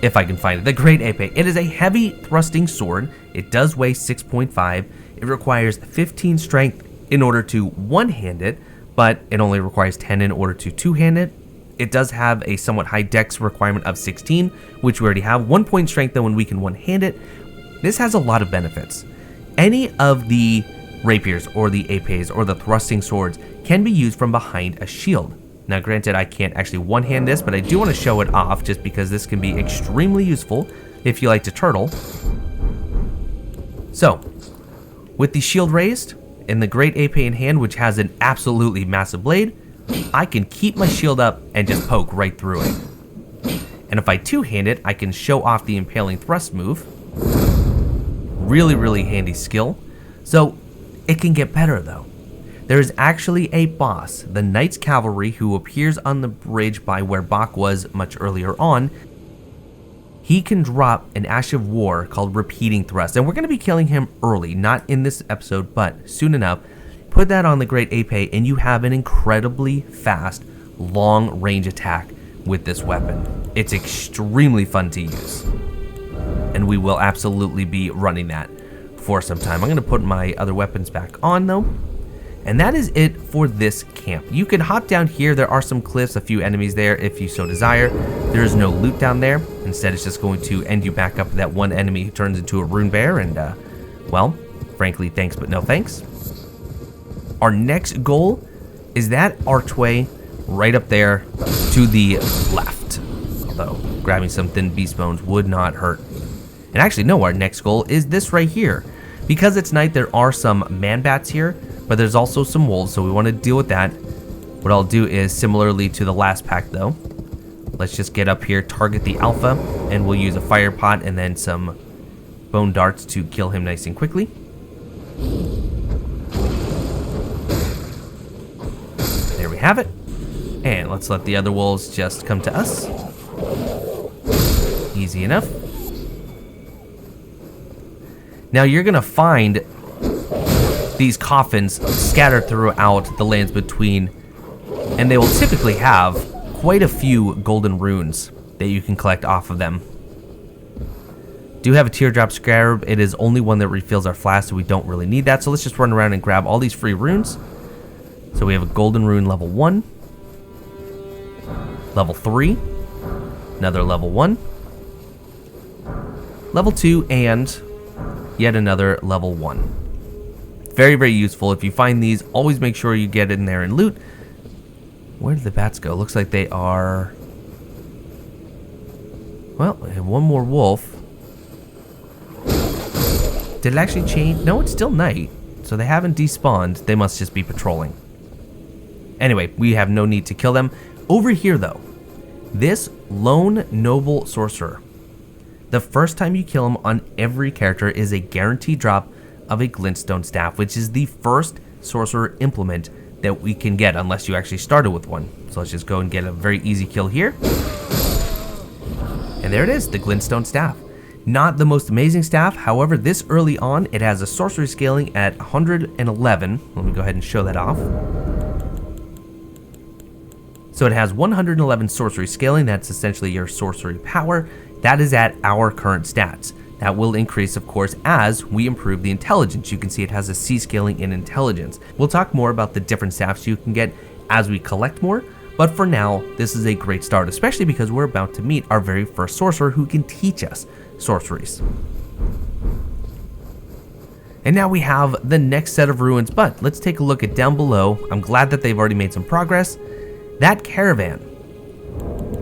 If I can find it. The Great Épée. It is a heavy thrusting sword. It does weigh 6.5. It requires 15 strength in order to one-hand it, but it only requires 10 in order to two-hand it. It does have a somewhat high dex requirement of 16, which we already have. 1 point strength though when we can one-hand it. This has a lot of benefits. Any of the rapiers or the épées or the thrusting swords can be used from behind a shield. Now granted, I can't actually one-hand this, but I do want to show it off just because this can be extremely useful if you like to turtle. So, with the shield raised and the Great Épée in hand, which has an absolutely massive blade, I can keep my shield up and just poke right through it. And if I two-hand it, I can show off the impaling thrust move. Really, really handy skill. So, it can get better though. There is actually a boss, the Knight's Cavalry, who appears on the bridge by where Bach was much earlier on. He can drop an Ash of War called Repeating Thrust, and we're going to be killing him early, not in this episode, but soon enough. Put that on the Great Épée, and you have an incredibly fast, long-range attack with this weapon. It's extremely fun to use, and we will absolutely be running that for some time. I'm going to put my other weapons back on, though. And that is it for this camp. You can hop down here. There are some cliffs, a few enemies there if you so desire. There is no loot down there. Instead, it's just going to end you back up to that one enemy who turns into a Rune Bear. And, well, frankly, thanks but no thanks. Our next goal is that archway right up there to the left. Although, grabbing some thin beast bones would not hurt. And actually, no, our next goal is this right here. Because it's night, there are some man-bats here, but there's also some wolves, so we want to deal with that. What I'll do is, similarly to the last pack though, let's just get up here, target the alpha, and we'll use a fire pot and then some bone darts to kill him nice and quickly. There we have it. And let's let the other wolves just come to us. Easy enough. Now you're going to find these coffins scattered throughout the lands between, and they will typically have quite a few golden runes that you can collect off of them. Do have a teardrop scarab. It is only one that refills our flask, so we don't really need that. So let's just run around and grab all these free runes. So we have a golden rune level 1, level 3, another level 1, level 2, and yet another level 1. Very, very useful. If you find these, always make sure you get in there and loot. Where did the bats go? Looks like they are... Well, we have one more wolf. Did it actually change? No, it's still night. So they haven't despawned. They must just be patrolling. Anyway, we have no need to kill them. Over here, though, this lone noble sorcerer. The first time you kill him on every character is a guaranteed drop of a Glintstone Staff, which is the first sorcerer implement that we can get, unless you actually started with one. So let's just go and get a very easy kill here. And there it is, the Glintstone Staff. Not the most amazing staff, however, this early on, it has a sorcery scaling at 111. Let me go ahead and show that off. So it has 111 sorcery scaling, that's essentially your sorcery power. That is at our current stats. That will increase, of course, as we improve the intelligence. You can see it has a C scaling in intelligence. We'll talk more about the different staffs you can get as we collect more, but for now, this is a great start, especially because we're about to meet our very first sorcerer who can teach us sorceries. And now we have the next set of ruins, but let's take a look at down below. I'm glad that they've already made some progress. That caravan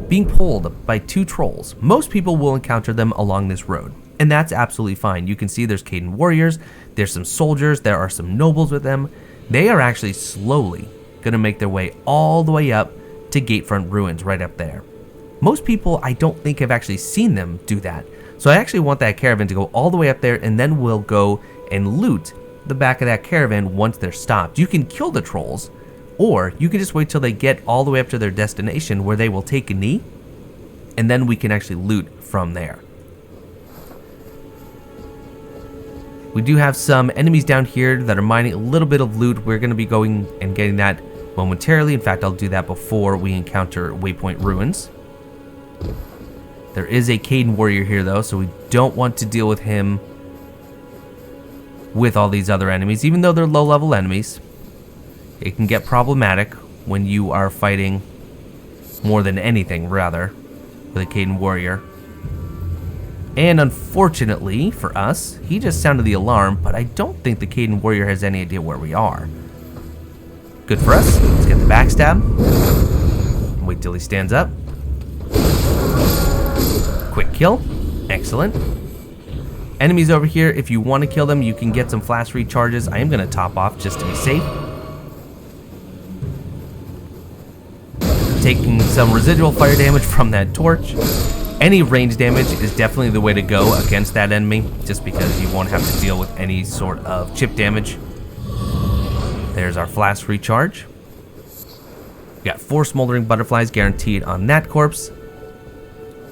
being pulled by 2 trolls. Most people will encounter them along this road, and that's absolutely fine. You can see there's Kaiden warriors, there's some soldiers, there are some nobles with them. They are actually slowly going to make their way all the way up to Gatefront Ruins right up there. Most people, I don't think, have actually seen them do that. So I actually want that caravan to go all the way up there, and then we'll go and loot the back of that caravan once they're stopped. You can kill the trolls, or you can just wait till they get all the way up to their destination where they will take a knee, and then we can actually loot from there. We do have some enemies down here that are mining a little bit of loot. We're going to be going and getting that momentarily. In fact, I'll do that before we encounter Waypoint Ruins. There is a Kaiden warrior here, though, so we don't want to deal with him with all these other enemies. Even though they're low-level enemies, it can get problematic when you are fighting more than anything, rather, with a Kaiden warrior. And unfortunately for us, he just sounded the alarm, but I don't think the Kaiden warrior has any idea where we are. Good for us. Let's get the backstab. Wait till he stands up. Quick kill. Excellent. Enemies over here, if you want to kill them, you can get some flash recharges. I am going to top off just to be safe. Taking some residual fire damage from that torch. Any range damage is definitely the way to go against that enemy, just because you won't have to deal with any sort of chip damage. There's our flash recharge. We got 4 smoldering butterflies guaranteed on that corpse.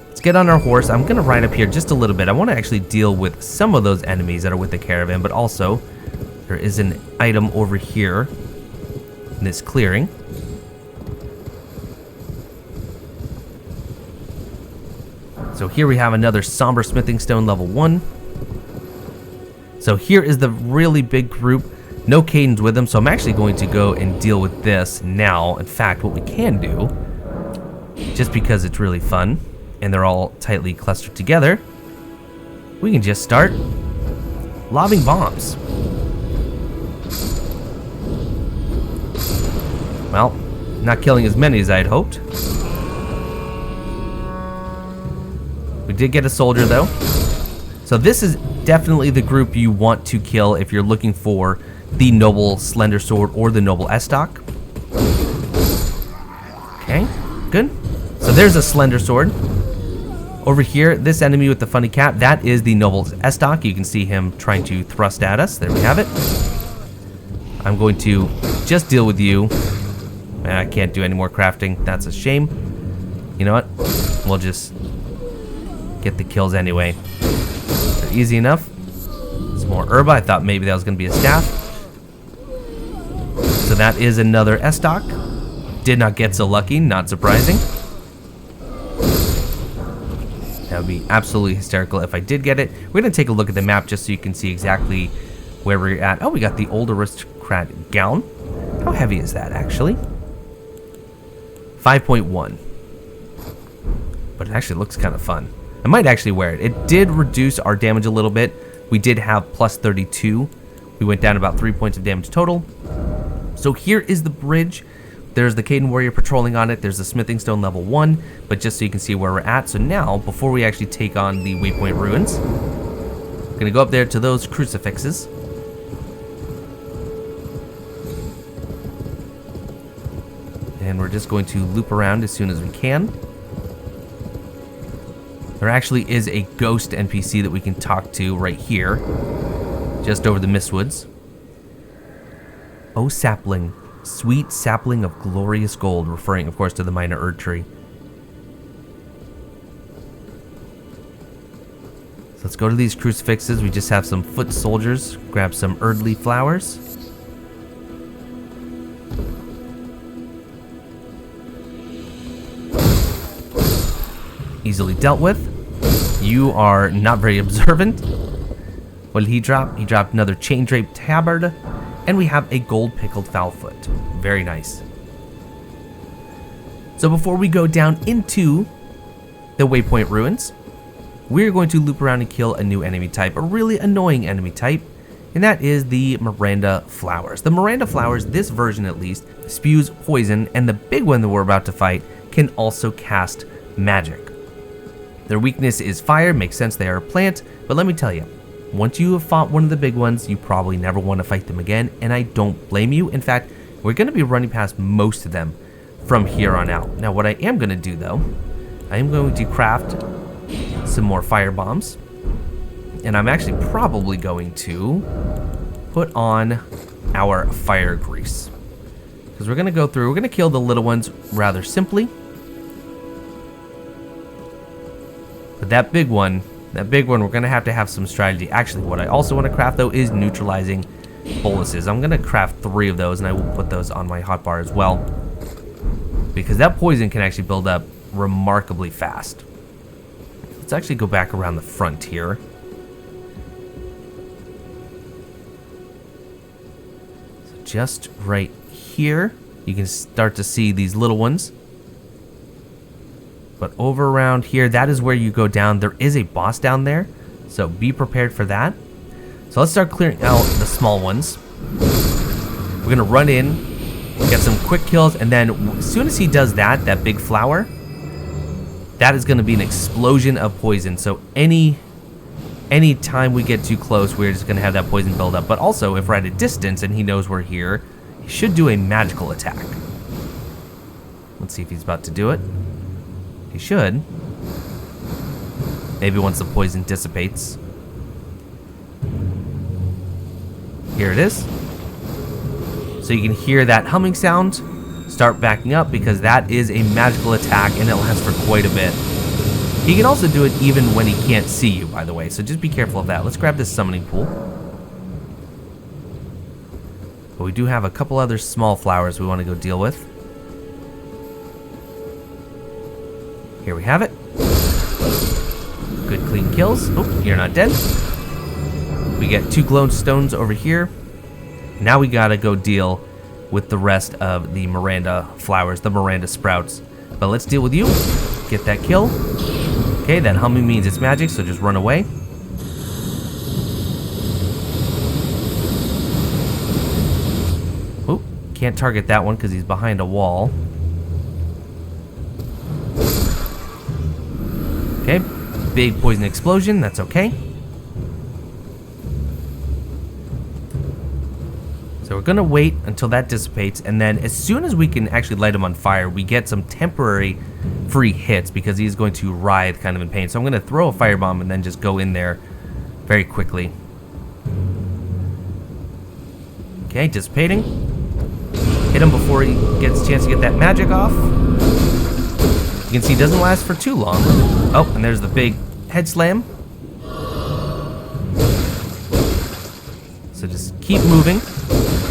Let's get on our horse. I'm gonna ride up here just a little bit. I want to actually deal with some of those enemies that are with the caravan, but also there is an item over here in this clearing. So here we have another Somber Smithing Stone level 1. So here is the really big group. No Kaidens with them, so I'm actually going to go and deal with this now. In fact, what we can do, just because it's really fun, and they're all tightly clustered together, we can just start lobbing bombs. Well, not killing as many as I had hoped. We did get a soldier, though. So this is definitely the group you want to kill if you're looking for the Noble Slender Sword or the Noble Estoc. Okay, good. So there's a Slender Sword. Over here, this enemy with the funny cap, that is the Noble Estoc. You can see him trying to thrust at us. There we have it. I'm going to just deal with you. I can't do any more crafting. That's a shame. You know what? We'll just get the kills anyway. They're easy enough. Some more herba. I thought maybe that was going to be a staff. So that is another Estoc. Did not get so lucky, not surprising. That would be absolutely hysterical if I did get it. We're going to take a look at the map just so you can see exactly where we're at. Oh, we got the Old Aristocrat gown. How heavy is that, actually? 5.1. But it actually looks kind of fun. I might actually wear it. It did reduce our damage a little bit. We did have plus 32. We went down about 3 points of damage total. So here is the bridge. There's the Kaiden warrior patrolling on it. There's the smithing stone level 1, but just so you can see where we're at. So now, before we actually take on the Waypoint Ruins, we're gonna go up there to those crucifixes. And we're just going to loop around as soon as we can. There actually is a ghost NPC that we can talk to right here, just over the Mistwoods. Oh, sapling. Sweet sapling of glorious gold, referring, of course, to the minor Erd tree. So let's go to these crucifixes. We just have some foot soldiers. Grab some Erdly flowers. Easily dealt with. You are not very observant. What did he drop? He dropped another chain draped tabard. And we have a gold pickled foulfoot. Very nice. So before we go down into the Waypoint Ruins, we're going to loop around and kill a new enemy type, a really annoying enemy type, and that is the Miranda flowers. The Miranda flowers, this version at least, spews poison, and the big one that we're about to fight can also cast magic. Their weakness is fire, makes sense they are a plant, but let me tell you, once you have fought one of the big ones, you probably never want to fight them again, and I don't blame you. In fact, we're going to be running past most of them from here on out. Now, what I am going to do, though, I am going to craft some more fire bombs, and I'm actually probably going to put on our fire grease, because we're going to go through, we're going to kill the little ones rather simply, but that big one, we're going to have some strategy. Actually, what I also want to craft, though, is neutralizing boluses. I'm going to craft 3 of those, and I will put those on my hotbar as well, because that poison can actually build up remarkably fast. Let's actually go back around the front here. So just right here, you can start to see these little ones. But over around here, that is where you go down. There is a boss down there, so be prepared for that. So let's start clearing out the small ones. We're going to run in, get some quick kills, and then as soon as he does that big flower, that is going to be an explosion of poison. So any time we get too close, we're just going to have that poison build up. But also, if we're at a distance and he knows we're here, he should do a magical attack. Let's see if he's about to do it. He should. Maybe once the poison dissipates. Here it is. So you can hear that humming sound. Start backing up, because that is a magical attack and it lasts for quite a bit. He can also do it even when he can't see you, by the way, so just be careful of that. Let's grab this summoning pool. But we do have a couple other small flowers we want to go deal with. Here we have it. Good clean kills. Oh, you're not dead. We get 2 glowstones over here. Now we gotta go deal with the rest of the Miranda flowers, the Miranda sprouts. But let's deal with you. Get that kill. Okay, that humming means it's magic, so just run away. Oh, can't target that one because he's behind a wall. Okay, big poison explosion, that's okay. So we're gonna wait until that dissipates, and then as soon as we can actually light him on fire, we get some temporary free hits because he's going to writhe kind of in pain. So I'm gonna throw a firebomb and then just go in there very quickly. Okay, dissipating. Hit him before he gets a chance to get that magic off. You can see it doesn't last for too long. Oh, and there's the big head slam. So just keep moving.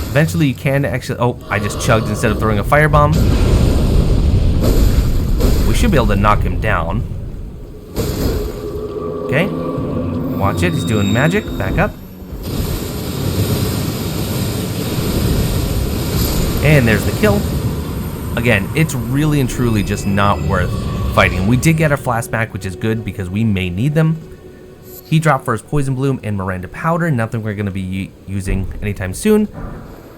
Eventually you can actually... Oh, I just chugged instead of throwing a firebomb. We should be able to knock him down. Okay. Watch it. He's doing magic. Back up. And there's the kill. Again, it's really and truly just not worth fighting. We did get our flasks back, which is good because we may need them. He dropped first Poison Bloom and Miranda Powder, nothing we're going to be using anytime soon.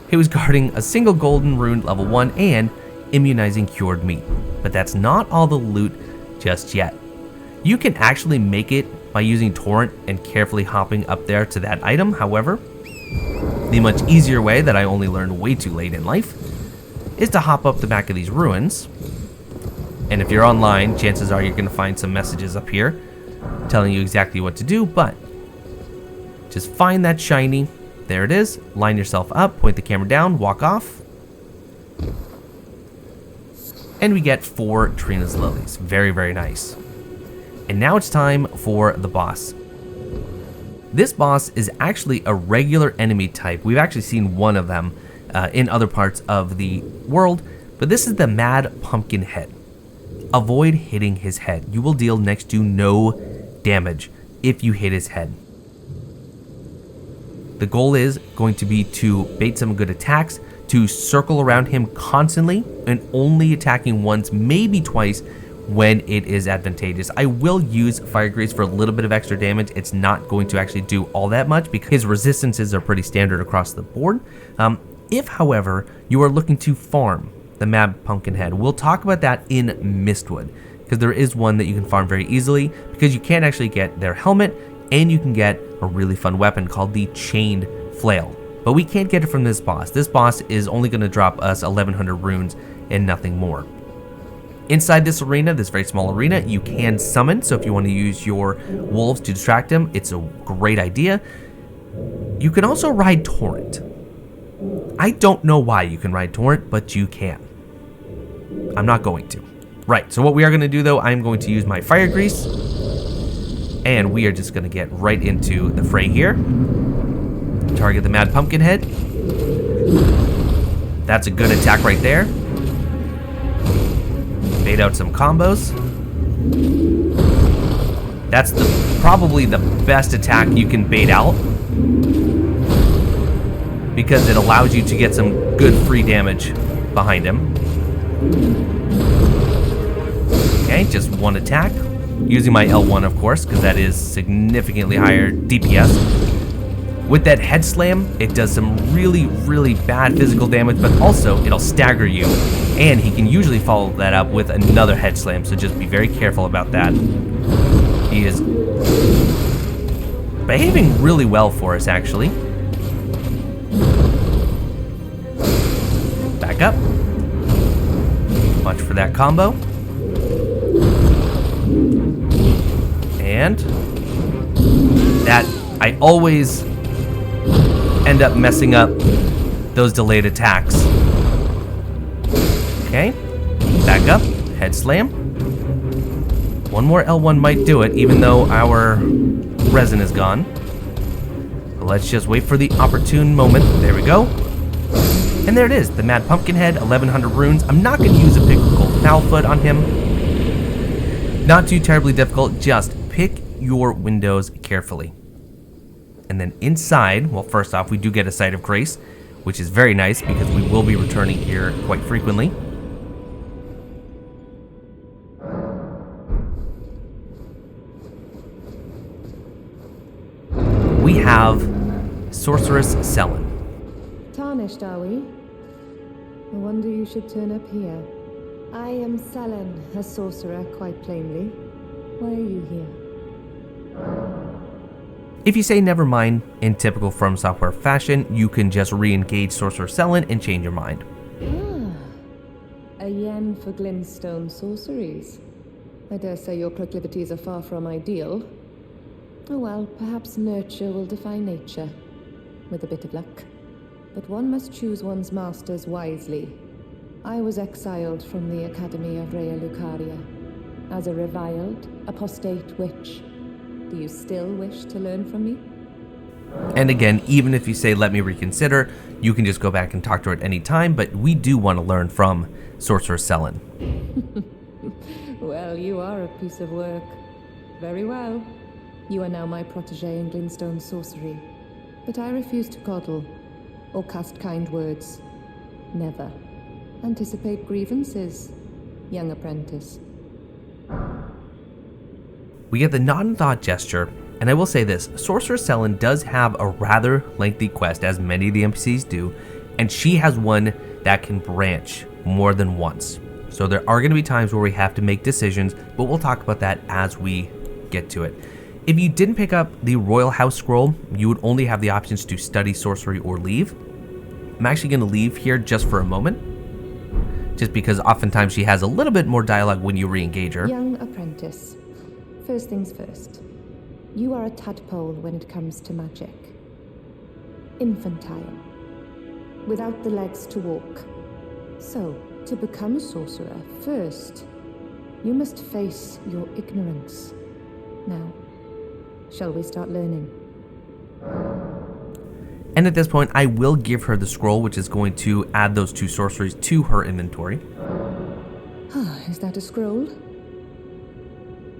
He was guarding a single golden rune level 1 and immunizing cured meat. But that's not all the loot just yet. You can actually make it by using Torrent and carefully hopping up there to that item. However, the much easier way that I only learned way too late in life is to hop up the back of these ruins. And if you're online, chances are you're going to find some messages up here telling you exactly what to do, but just find that shiny. There it is. Line yourself up, point the camera down, walk off. And we get 4 Trina's Lilies. Very, very nice. And now it's time for the boss. This boss is actually a regular enemy type. We've actually seen one of them in other parts of the world, but this is the Mad Pumpkin Head. Avoid hitting his head. You will deal next to no damage if you hit his head. The goal is going to be to bait some good attacks, to circle around him constantly, and only attacking once, maybe twice, when it is advantageous. I will use Fire Grease for a little bit of extra damage. It's not going to actually do all that much because his resistances are pretty standard across the board. If, however, you are looking to farm the Mad Pumpkin Head, we'll talk about that in Mistwood, because there is one that you can farm very easily, because you can actually get their helmet, and you can get a really fun weapon called the Chained Flail. But we can't get it from this boss. This boss is only going to drop us 1100 runes and nothing more. Inside this arena, this very small arena, you can summon, so if you want to use your wolves to distract him, it's a great idea. You can also ride Torrent. I don't know why you can ride Torrent, but you can. I'm not going to. Right, so what we are going to do though, I'm going to use my Fire Grease, and we are just going to get right into the fray here. Target the Mad Pumpkin Head. That's a good attack right there. Bait out some combos. That's probably the best attack you can bait out, because it allows you to get some good free damage behind him. Okay, just one attack. Using my L1, of course, because that is significantly higher DPS. With that head slam, it does some really, really bad physical damage, but also it'll stagger you. And he can usually follow that up with another head slam, so just be very careful about that. He is behaving really well for us, actually. Back up. Watch for that combo. And that, I always end up messing up those delayed attacks. Okay, back up, head slam. One more L1 might do it, even though our resin is gone. But let's just wait for the opportune moment. There we go. And there it is, the Mad Pumpkin Head, 1100 runes. I'm not going to use a big gold Foulfoot on him. Not too terribly difficult, just pick your windows carefully. And then inside, well, first off, we do get a Site of Grace, which is very nice because we will be returning here quite frequently. We have Sorceress Sellen. Tarnished, are we? I wonder you should turn up here. I am Sellen, a sorcerer, quite plainly. Why are you here? If you say never mind in typical From Software fashion, you can just re-engage Sorceress Sellen and change your mind. Ah, a yen for glintstone sorceries. I dare say your proclivities are far from ideal. Oh well, perhaps nurture will defy nature, with a bit of luck. But one must choose one's masters wisely. I was exiled from the Academy of Rea Lucaria as a reviled, apostate witch. Do you still wish to learn from me? And again, even if you say let me reconsider, you can just go back and talk to her at any time, but we do want to learn from Sorceress Sellen. Well, you are a piece of work. Very well. You are now my protege in Glintstone sorcery, but I refuse to coddle or cast kind words. Never. Anticipate grievances, young apprentice. We get the nod and thought gesture, and I will say this, Sorceress Sellen does have a rather lengthy quest, as many of the NPCs do, and she has one that can branch more than once. So there are going to be times where we have to make decisions, but we'll talk about that as we get to it. If you didn't pick up the Royal House Scroll, you would only have the options to study sorcery or leave. I'm actually going to leave here just for a moment, just because oftentimes she has a little bit more dialogue when you re-engage her. Young apprentice. First things first. You are a tadpole when it comes to magic. Infantile. Without the legs to walk. So, to become a sorcerer, first, you must face your ignorance. Now, shall we start learning? And at this point, I will give her the scroll, which is going to add those 2 sorceries to her inventory. Is that a scroll?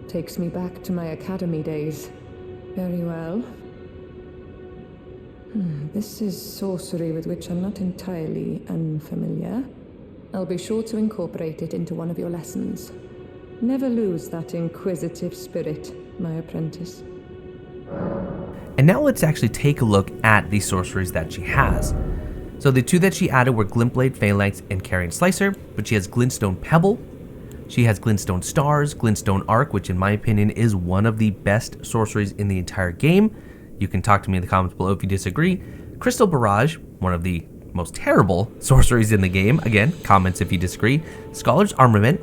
Takes me back to my academy days. Very well. This is sorcery with which I'm not entirely unfamiliar. I'll be sure to incorporate it into one of your lessons. Never lose that inquisitive spirit, my apprentice. And now let's actually take a look at the sorceries that she has. So the 2 that she added were Glintblade Phalanx and Carrion Slicer, but she has Glintstone Pebble. She has Glintstone Stars, Glintstone Arc, which in my opinion is one of the best sorceries in the entire game. You can talk to me in the comments below if you disagree. Crystal Barrage, one of the most terrible sorceries in the game. Again, comments if you disagree. Scholar's Armament,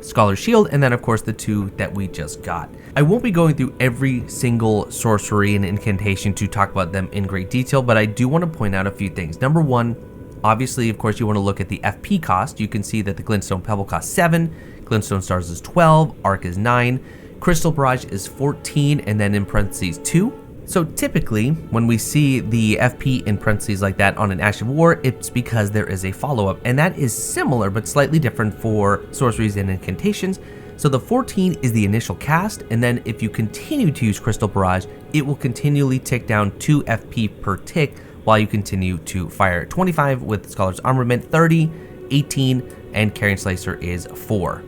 Scholar's Shield, and then of course the 2 that we just got. I won't be going through every single sorcery and incantation to talk about them in great detail, but I do want to point out a few things. Number 1, obviously, of course, you want to look at the FP cost. You can see that the Glintstone Pebble costs 7, Glintstone Stars is 12, Arc is 9, Crystal Barrage is 14, and then in parentheses 2. So typically, when we see the FP in parentheses like that on an Ash of War, it's because there is a follow-up, and that is similar but slightly different for sorceries and incantations. So the 14 is the initial cast, and then if you continue to use Crystal Barrage, it will continually tick down 2 FP per tick while you continue to fire. 25 with Scholar's Armament, 30, 18, and Carrion Slicer is 4.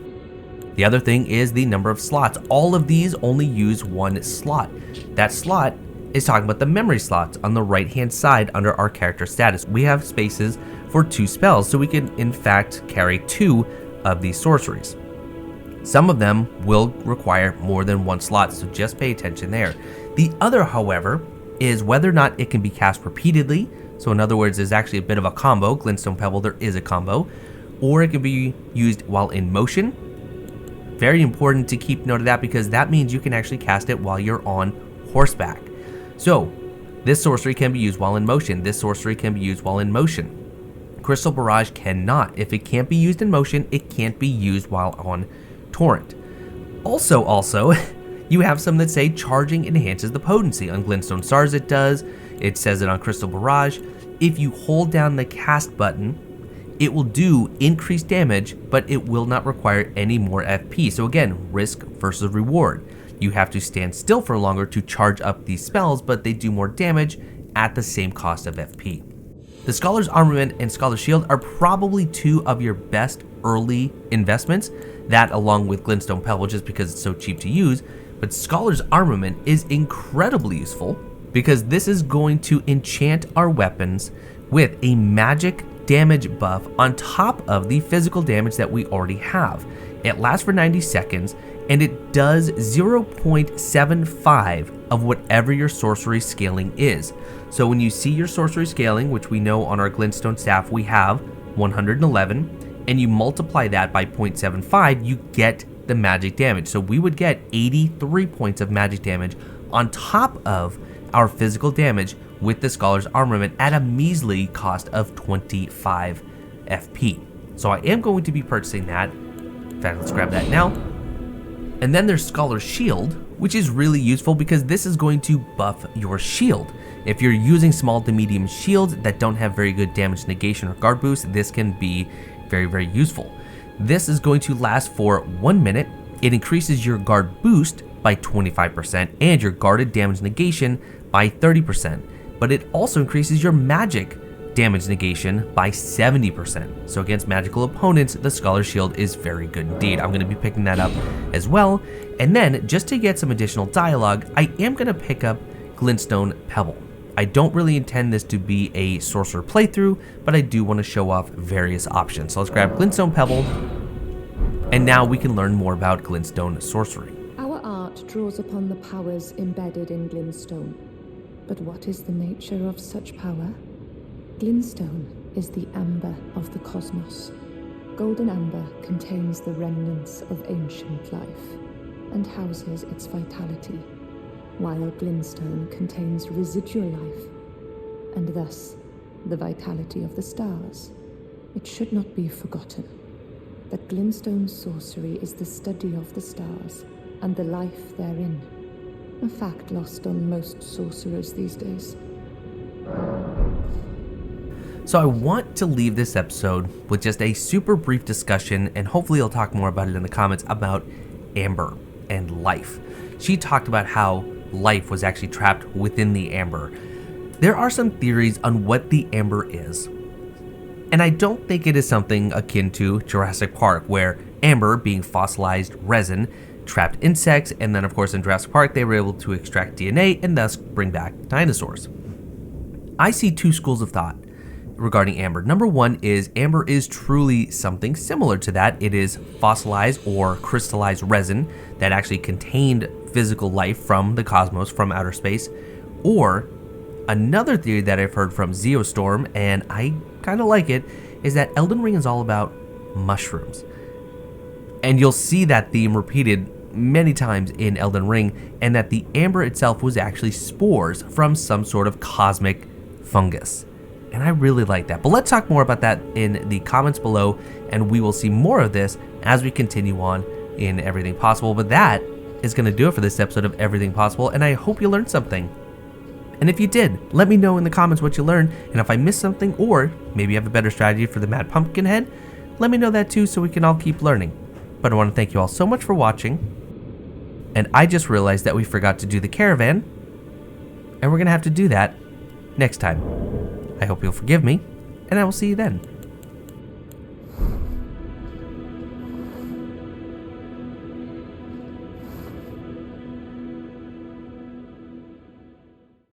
The other thing is the number of slots. All of these only use 1 slot. That slot is talking about the memory slots on the right hand side under our character status. We have spaces for 2 spells, so we can in fact carry 2 of these sorceries. Some of them will require more than 1 slot, so just pay attention there. The other, however, is whether or not it can be cast repeatedly. So in other words, there's actually a bit of a combo. Glintstone Pebble, there is a combo. Or it can be used while in motion. Very important to keep note of that, because that means you can actually cast it while you're on horseback. So this sorcery can be used while in motion. This sorcery can be used while in motion. Crystal Barrage cannot. If it can't be used in motion, it can't be used while on torrent. Also, you have some that say charging enhances the potency. On Glintstone Stars it does. It says it on Crystal Barrage. If you hold down the cast button, it will do increased damage, but it will not require any more FP. So again, risk versus reward. You have to stand still for longer to charge up these spells, but they do more damage at the same cost of FP. The Scholar's Armament and Scholar's Shield are probably 2 of your best early investments, that along with Glintstone Pebble, just because it's so cheap to use. But Scholar's Armament is incredibly useful because this is going to enchant our weapons with a magic damage buff on top of the physical damage that we already have. It lasts for 90 seconds and it does 0.75 of whatever your sorcery scaling is. So when you see your sorcery scaling, which we know on our Glintstone Staff we have 111, and you multiply that by 0.75, you get the magic damage. So we would get 83 points of magic damage on top of our physical damage with the Scholar's Armament at a measly cost of 25 FP. So I am going to be purchasing that. In fact, let's grab that now. And then there's Scholar's Shield, which is really useful because this is going to buff your shield. If you're using small to medium shields that don't have very good damage negation or guard boost, this can be very, very useful. This is going to last for 1 minute. It increases your guard boost by 25% and your guarded damage negation by 30%, but it also increases your magic damage negation by 70%. So against magical opponents, the Scholar's Shield is very good indeed. I'm going to be picking that up as well. And then, just to get some additional dialogue, I am going to pick up Glintstone Pebble. I don't really intend this to be a sorcerer playthrough, but I do want to show off various options. So let's grab Glintstone Pebble, and now we can learn more about Glintstone sorcery. Our art draws upon the powers embedded in Glintstone. But what is the nature of such power? Glintstone is the amber of the cosmos. Golden amber contains the remnants of ancient life and houses its vitality, while Glintstone contains residual life and thus the vitality of the stars. It should not be forgotten that Glintstone sorcery is the study of the stars and the life therein, a fact lost on most sorcerers these days. So I want to leave this episode with just a super brief discussion, and hopefully I'll talk more about it in the comments, about amber and life. She talked about how life was actually trapped within the amber. There are some theories on what the amber is, and I don't think it is something akin to Jurassic Park, where amber, being fossilized resin, trapped insects, and then of course in Jurassic Park they were able to extract DNA and thus bring back dinosaurs. I see two schools of thought regarding amber. Number one is amber is truly something similar to that. It is fossilized or crystallized resin that actually contained physical life from the cosmos, from outer space. Or another theory that I've heard from Zeostorm, and I kind of like it, is that Elden Ring is all about mushrooms. And you'll see that theme repeated many times in Elden Ring, and that the amber itself was actually spores from some sort of cosmic fungus. And I really like that. But let's talk more about that in the comments below, and we will see more of this as we continue on in Everything Possible. But that is going to do it for this episode of Everything Possible, and I hope you learned something. And if you did, let me know in the comments what you learned, and if I missed something, or maybe you have a better strategy for the Mad Pumpkinhead, let me know that too, so we can all keep learning. But I want to thank you all so much for watching, and I just realized that we forgot to do the Caravan, and we're going to have to do that next time. I hope you'll forgive me, and I will see you then.